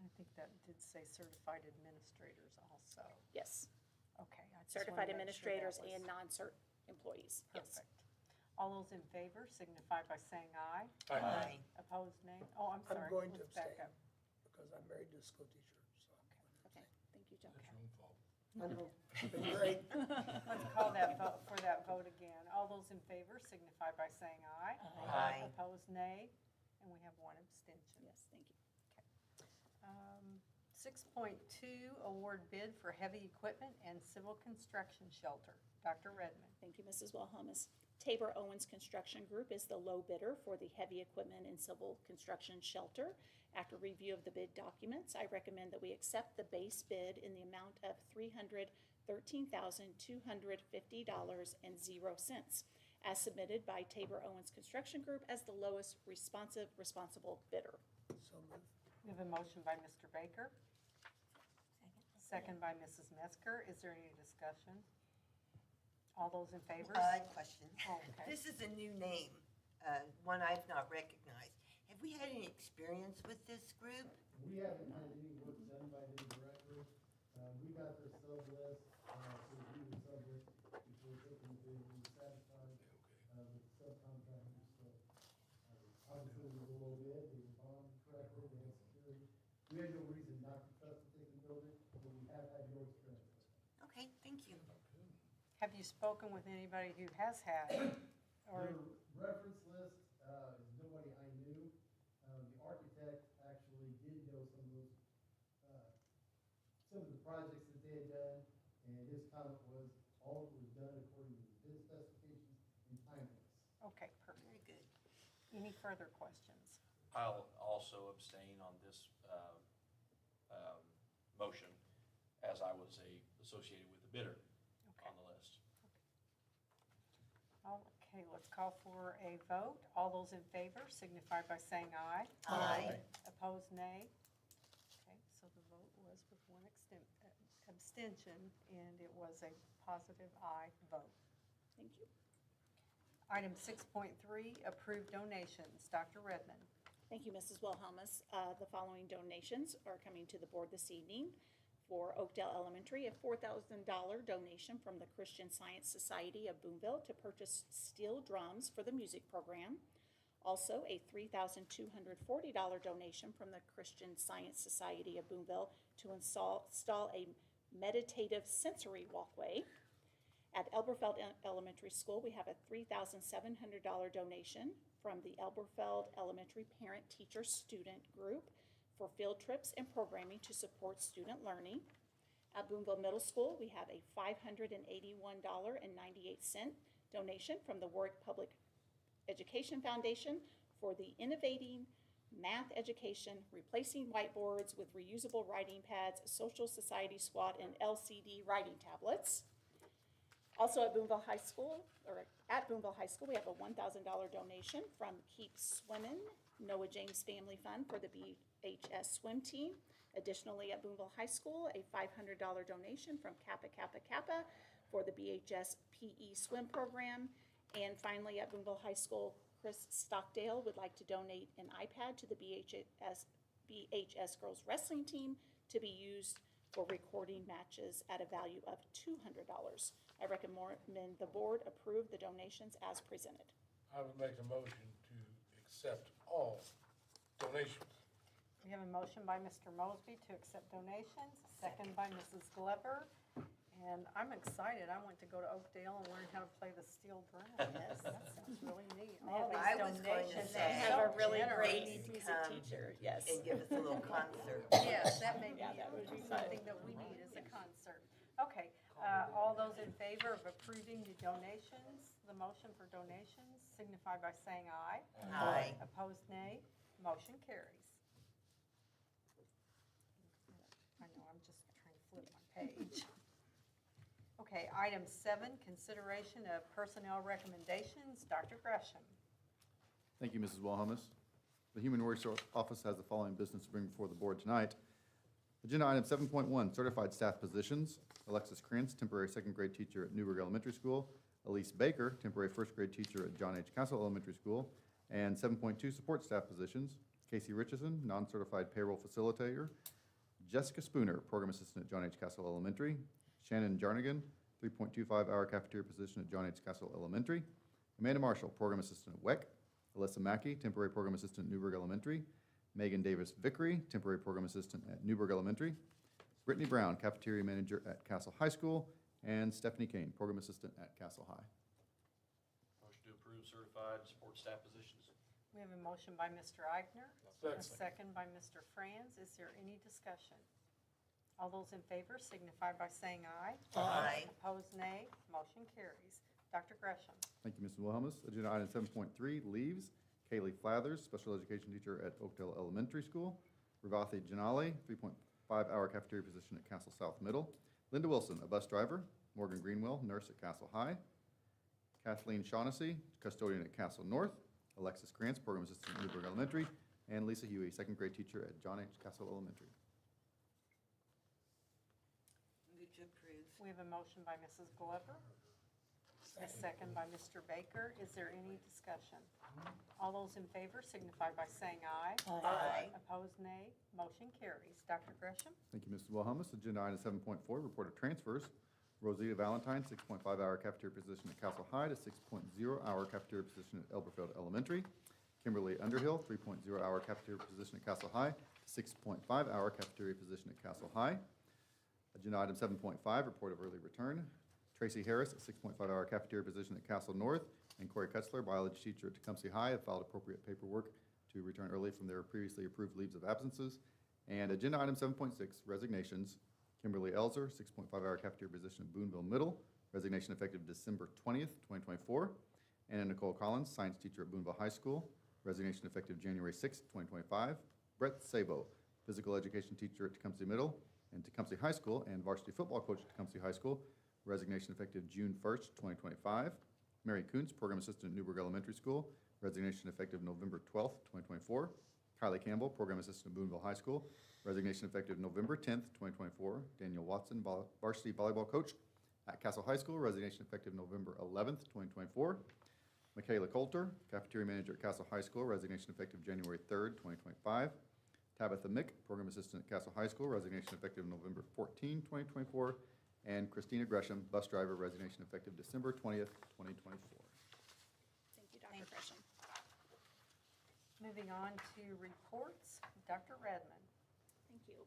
I think that did say certified administrators also. Yes, Okay. I just wanted certified to make sure that administrators was and non-cert employees, yes. Perfect. All those in favor signify by saying aye. Aye. Opposed, nay? Oh, I'm sorry. going to Let's back abstain. up. Because I'm married to a school teacher, so. Okay, thank you, John. I know, been great. Let's call that vote, for that vote again. All those in favor signify by saying aye. Aye. Opposed, nay? And we have one abstention. Yes, thank you. 6.2, award bid for heavy equipment and civil construction shelter. Dr. Redmond. Thank you, Mrs. Wilhelmus. Tabor Owens Construction Group is the low bidder for the heavy equipment and civil construction shelter. After review of the bid documents, I recommend that we accept the base bid in the amount of $313,250.00 as submitted by Tabor Owens Construction Group as the lowest responsible bidder. So moved. We have a motion by Mr. Baker, second by Mrs. Metzger. Is there any discussion? All those in favor? Question. Oh, okay. This is a new name, one I've not recognized. Have we had any experience with this group? We haven't had any work done by them directly. We got their sub list, to review the subject before taking the bid. We were satisfied, with the subcontractors, so, obviously it was a low bid, they were bonded correctly, they had security. We had no reason not to trust that they can build it, but we have had no experience with it. Okay, thank you. Have you spoken with anybody who has had, or, Their reference list, is nobody I knew. The architect actually did know some of the projects that they had done, and his comment was, all of it was done according to the bid specifications and timelines. okay, perfect. Very good. Any further questions? I'll also abstain on this motion, as I was associated with the bidder Okay. on the list. Okay, let's call for a vote. All those in favor signify by saying aye. Aye. Opposed, nay? Okay, so the vote was with one abstention, and it was a positive aye vote. Thank you. Item 6.3, approved donations. Dr. Redmond. Thank you, Mrs. Wilhelmus. The following donations are coming to the board this evening. For Oakdale Elementary, a $4,000 donation from the Christian Science Society of Boonville to purchase steel drums for the music program. Also, a $3,240 donation from the Christian Science Society of Boonville to install a meditative sensory walkway. At Elberfeld Elementary School, we have a $3,700 donation from the Elberfeld Elementary Parent Teacher Student Group for field trips and programming to support student learning. At Boonville Middle School, we have a $581.98 donation from the Warwick Public Education Foundation for the Innovating Math Education, Replacing Whiteboards with Reusable Writing Pads, Social Society SWAT, and LCD writing tablets. Also at Boonville High School, we have a $1,000 donation from Keep Swimmin' Noah James Family Fund for the BHS swim team. Additionally, at Boonville High School, a $500 donation from Kappa Kappa Kappa for the BHS PE swim program. And finally, at Boonville High School, Chris Stockdale would like to donate an iPad to the BHS girls wrestling team to be used for recording matches at a value of $200. I recommend the board approve the donations as presented. I would make a motion to accept all donations. We have a motion by Mr. Mosby to accept donations, second by Mrs. Glover. And I'm excited. I want to go to Oakdale and learn how to play the steel drum. Yes. That sounds really neat. They have All I these was going to donations say, are They have so a really generous. great Need to music come teacher, yes. And give us a little concert. Yes, that may be Yeah, that would be fun. something that we need as a concert. Okay, all those in favor of approving the donations, the motion for donations, signify by saying aye. Aye. Opposed, nay. Motion carries. I know, I'm just trying to flip my page. Okay, item 7, consideration of personnel recommendations. Dr. Gresham. Thank you, Mrs. Wilhelmus. The Human Resource Office has the following business to bring before the board tonight. Agenda item 7.1, certified staff positions. Alexis Krantz, temporary second grade teacher at Newburgh Elementary School. Elise Baker, temporary first grade teacher at John H. Castle Elementary School. And 7.2, support staff positions. Casey Richardson, non-certified payroll facilitator. Jessica Spooner, program assistant at John H. Castle Elementary. Shannon Jarnigan, 3.25-hour cafeteria position at John H. Castle Elementary. Amanda Marshall, program assistant at WEC. Alyssa Mackey, temporary program assistant at Newburgh Elementary. Megan Davis Vickery, temporary program assistant at Newburgh Elementary. Brittany Brown, cafeteria manager at Castle High School. And Stephanie Kane, program assistant at Castle High. Motion to approve certified support staff positions. We have a motion by Mr. Eigner, a Second. second by Mr. Franz. Is there any discussion? All those in favor signify by saying aye. Aye. Opposed, nay. Motion carries. Dr. Gresham. Thank you, Mrs. Wilhelmus. Agenda item 7.3, leaves. Kaylee Flathers, special education teacher at Oakdale Elementary School. Ravathi Janali, 3.5-hour cafeteria position at Castle South Middle. Linda Wilson, a bus driver. Morgan Greenwell, nurse at Castle High. Kathleen Shaughnessy, custodian at Castle North. Alexis Krantz, program assistant at Newburgh Elementary. And Lisa Huey, second grade teacher at John H. Castle Elementary. Move to approve. We have a motion by Mrs. Glover, a second by Mr. Baker. Is there any discussion? All those in favor signify by saying aye. Aye. Opposed, nay. Motion carries. Dr. Gresham. Thank you, Mrs. Wilhelmus. Agenda item 7.4, report of transfers. Rosita Valentine, 6.5-hour cafeteria position at Castle High to 6.0-hour cafeteria position at Elberfeld Elementary. Kimberly Underhill, 3.0-hour cafeteria position at Castle High to 6.5-hour cafeteria position at Castle High. Agenda item 7.5, report of early return. Tracy Harris, a 6.5-hour cafeteria position at Castle North, and Corey Kutzler, biology teacher at Tecumseh High, have filed appropriate paperwork to return early from their previously approved leaves of absences. And agenda item 7.6, resignations. Kimberly Elzer, 6.5-hour cafeteria position at Boonville Middle, resignation effective December 20th, 2024. Anna Nicole Collins, science teacher at Boonville High School, resignation effective January 6th, 2025. Brett Sabo, physical education teacher at Tecumseh Middle and Tecumseh High School, and varsity football coach at Tecumseh High School, resignation effective June 1st, 2025. Mary Kuntz, program assistant at Newburgh Elementary School, resignation effective November 12th, 2024. Kylie Campbell, program assistant at Boonville High School, resignation effective November 10th, 2024. Daniel Watson, varsity volleyball coach at Castle High School, resignation effective November 11th, 2024. Michaela Coulter, cafeteria manager at Castle High School, resignation effective January 3rd, 2025. Tabitha Mick, program assistant at Castle High School, resignation effective November 14, 2024. And Christina Gresham, bus driver, resignation effective December 20th, 2024. Thank you, Dr. Thank you. Gresham. Moving on to reports. Dr. Redmond. Thank you.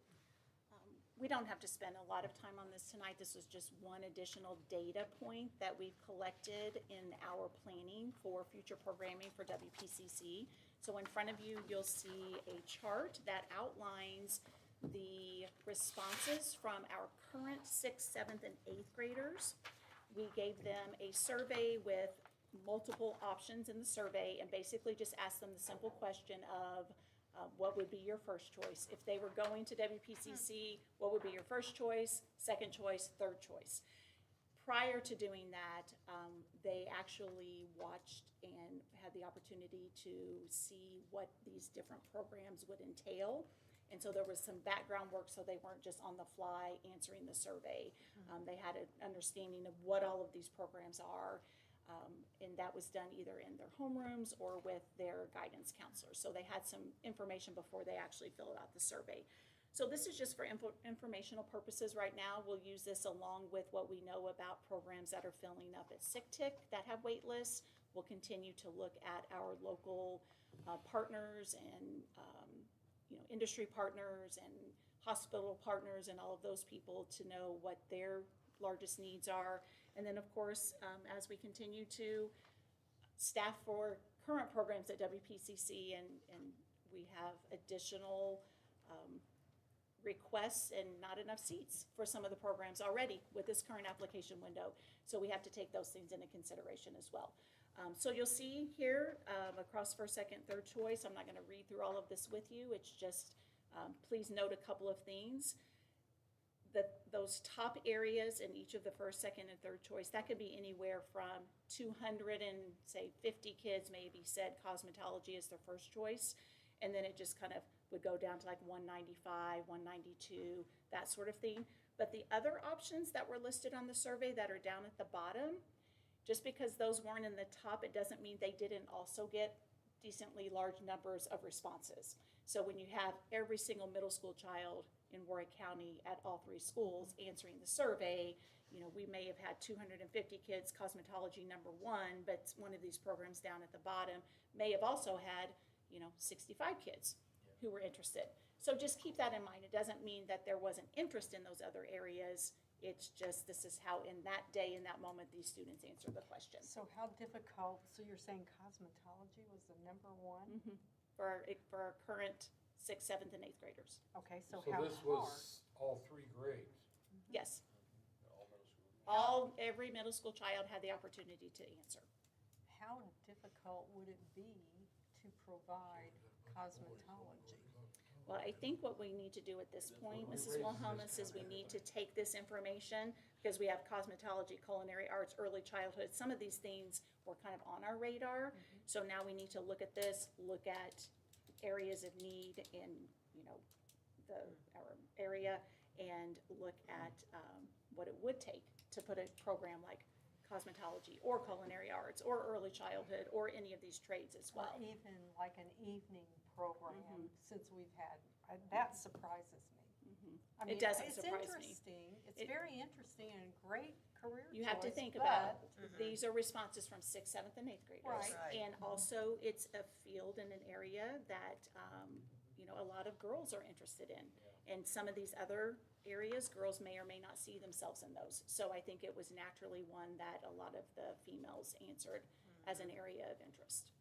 We don't have to spend a lot of time on this tonight. This was just one additional data point that we've collected in our planning for future programming for WPCC. So in front of you, you'll see a chart that outlines the responses from our current 6th, 7th, and 8th graders. We gave them a survey with multiple options in the survey and basically just asked them the simple question of what would be your first choice? If they were going to WPCC, what would be your first choice, second choice, third choice? Prior to doing that, they actually watched and had the opportunity to see what these different programs would entail. And so there was some background work, so they weren't just on the fly answering the survey. They had an understanding of what all of these programs are. And that was done either in their homerooms or with their guidance counselors. So they had some information before they actually filled out the survey. So this is just for informational purposes right now. We'll use this along with what we know about programs that are filling up at SICTIC that have wait lists. We'll continue to look at our local partners and industry partners and hospital partners and all of those people to know what their largest needs are. And then, of course, as we continue to staff for current programs at WPCC and we have additional requests and not enough seats for some of the programs already with this current application window. So we have to take those things into consideration as well. So you'll see here across first, second, third choice. I'm not going to read through all of this with you. It's just please note a couple of things. those top areas in each of the first, second, and third choice, that could be anywhere from 200 and say 50 kids maybe said cosmetology is their first choice. And then it just kind of would go down to like 195, 192, that sort of thing. But the other options that were listed on the survey that are down at the bottom, just because those weren't in the top, it doesn't mean they didn't also get decently large numbers of responses. So when you have every single middle school child in Warwick County at all three schools answering the survey, you know, we may have had 250 kids cosmetology number one, but one of these programs down at the bottom may have also had, you know, 65 kids who were interested. So just keep that in mind. It doesn't mean that there wasn't interest in those other areas. It's just, this is how in that day, in that moment, these students answer the question. So how difficult, so you're saying cosmetology was the number one? For our current 6th, 7th, and 8th graders. Okay, so So how this hard? was all 3 grades. Yes, All middle school. every middle school child had the opportunity to answer. How difficult would it be to provide cosmetology? Well, I think what we need to do at this point, Mrs. Wilhelmus, is we need to take this information, because we have cosmetology, culinary arts, early childhood, some of these things were kind of on our radar. So now we need to look at this, look at areas of need in, you know, our area, and look at what it would take to put a program like cosmetology or culinary arts or early childhood or any of these trades as Or well. even like an evening program, since we've had, that surprises me. I mean, It doesn't surprise me. It's interesting, it's very interesting and a great career choice. You have to think but- about, these are responses from 6th, 7th, and 8th graders. Right. And also, it's a field and an area that, you know, a lot of girls are interested in. And some of these other areas, girls may or may not see themselves in those. So I think it was naturally one that a lot of the females answered as an area of interest.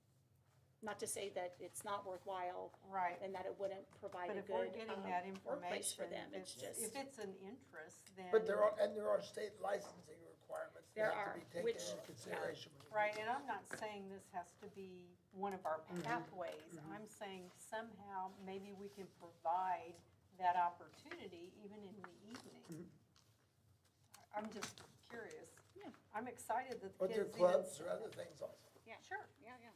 Not to say that it's not worthwhile Right. and that it wouldn't provide But a if we're good getting that workplace for information, them, if it's just. if it's an interest, then. But there are state licensing requirements There that have are, to be taken which- into consideration. Right, and I'm not saying this has to be one of our pathways. I'm saying somehow, maybe we can provide that opportunity even in the evening. I'm just curious. Yeah. I'm excited that the But there are kids even. clubs or other things also. Yeah. Sure, Yeah, yeah.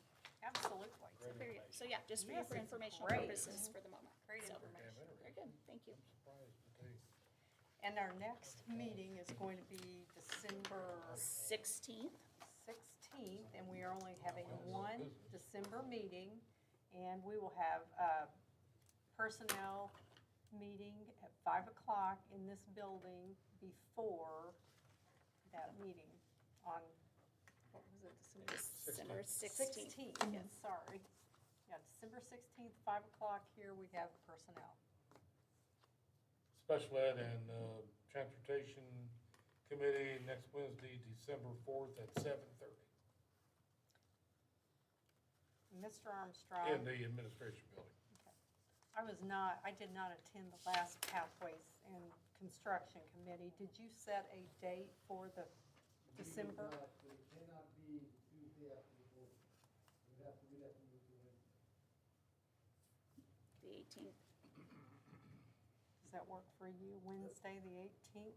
absolutely. So there you- So yeah, just for Yes, your it's informational great. purposes for the moment. Great So, information. very good, thank you. Surprised that they And our next meeting is going to be December 16th, 16th, and we are only having one December meeting. And we will have a personnel meeting at 5 o'clock in this building before that meeting on, what was it, December? December 16th. 16th, Yes. sorry. Yeah, December 16th, 5 o'clock here, we have personnel. Special Ed and Transportation Committee next Wednesday, December 4th at 7:30 Mr. Armstrong. in the administration building. I did not attend the last Pathways and Construction Committee. Did you set a date for the December? It cannot be Tuesday after the board. We'd have to move to Wednesday. The 18th. Does that work for you, Wednesday, the 18th?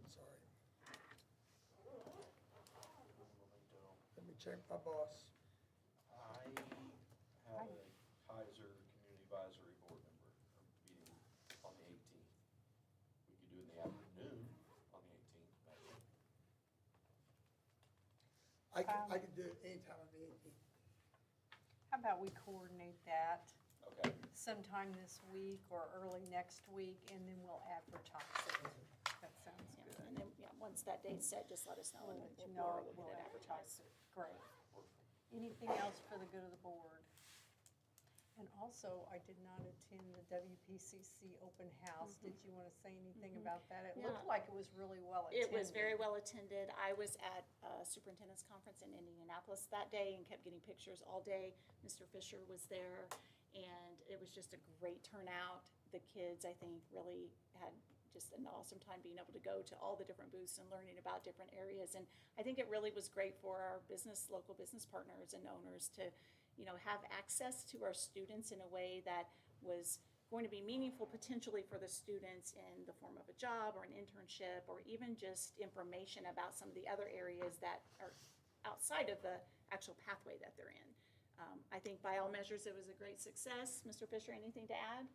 Sorry. Let me check my boss. I have a Kaiser Community Advisory Board member meeting on the 18th. We could do it in the afternoon on the 18th, maybe. I can do it anytime on the 18th. How about we coordinate that Okay. sometime this week or early next week, and then we'll advertise it. That sounds Yeah, good. and then, yeah, once that date's set, just let us know and We'll let you we'll know, get we'll it advertise advertised. it. Great. Anything else for the good of the board? And also, I did not attend the WPCC open house. Did you want to say anything about that? It looked Yeah. like it was really well attended. It was very well attended. I was at a superintendent's conference in Indianapolis that day and kept getting pictures all day. Mr. Fisher was there, and it was just a great turnout. The kids, I think, really had just an awesome time being able to go to all the different booths and learning about different areas. And I think it really was great for our local business partners and owners to, you know, have access to our students in a way that was going to be meaningful potentially for the students in the form of a job or an internship, or even just information about some of the other areas that are outside of the actual pathway that they're in. I think by all measures, it was a great success. Mr. Fisher, anything to add?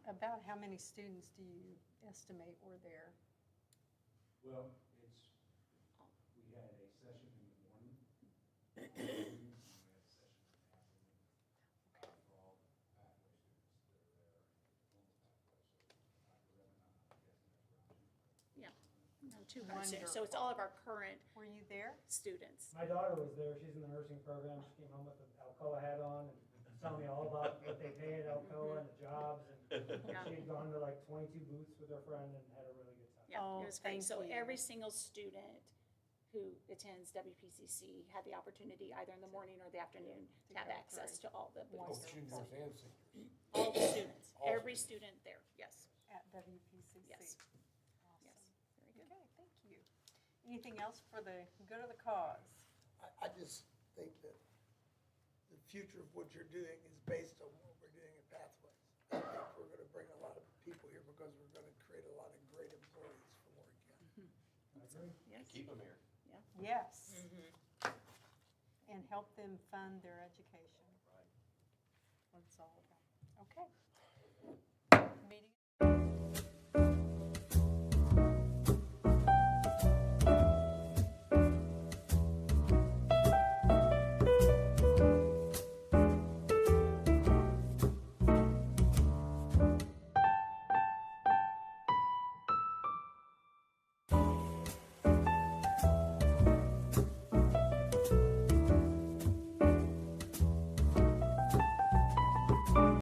About how many students do you estimate were there? Well, we had a session in the morning, and we had a session in the afternoon, for all the pathway students that are there, on the pathway, so, I'm guessing that's around 200. Around 200 students. So it's all of our current Were you there? students. My daughter was there, she's in the nursing program, she came home with an Alcoa hat on and telling me all about what they pay at Alcoa and the jobs, and Yeah. she had gone to like 22 booths with her friend and had a really good time. Yeah, Oh, it was great. thank So you. every single student who attends WPCC had the opportunity either in the morning or the afternoon to have go access through. to all the Oh, booths. juniors and seniors. All the students, All every student there, yes, At WPCC? yes, Awesome. yes. Very good. Okay, thank you. Anything else for the good of the cause? I just think that the future of what you're doing is based on what we're doing at Pathways. I think we're gonna bring a lot of people here because we're gonna create a lot of great employees for Warren County. I agree. Yes. Keep them here. Yes. And help them fund their education. Right. What it's all about. Okay. Meeting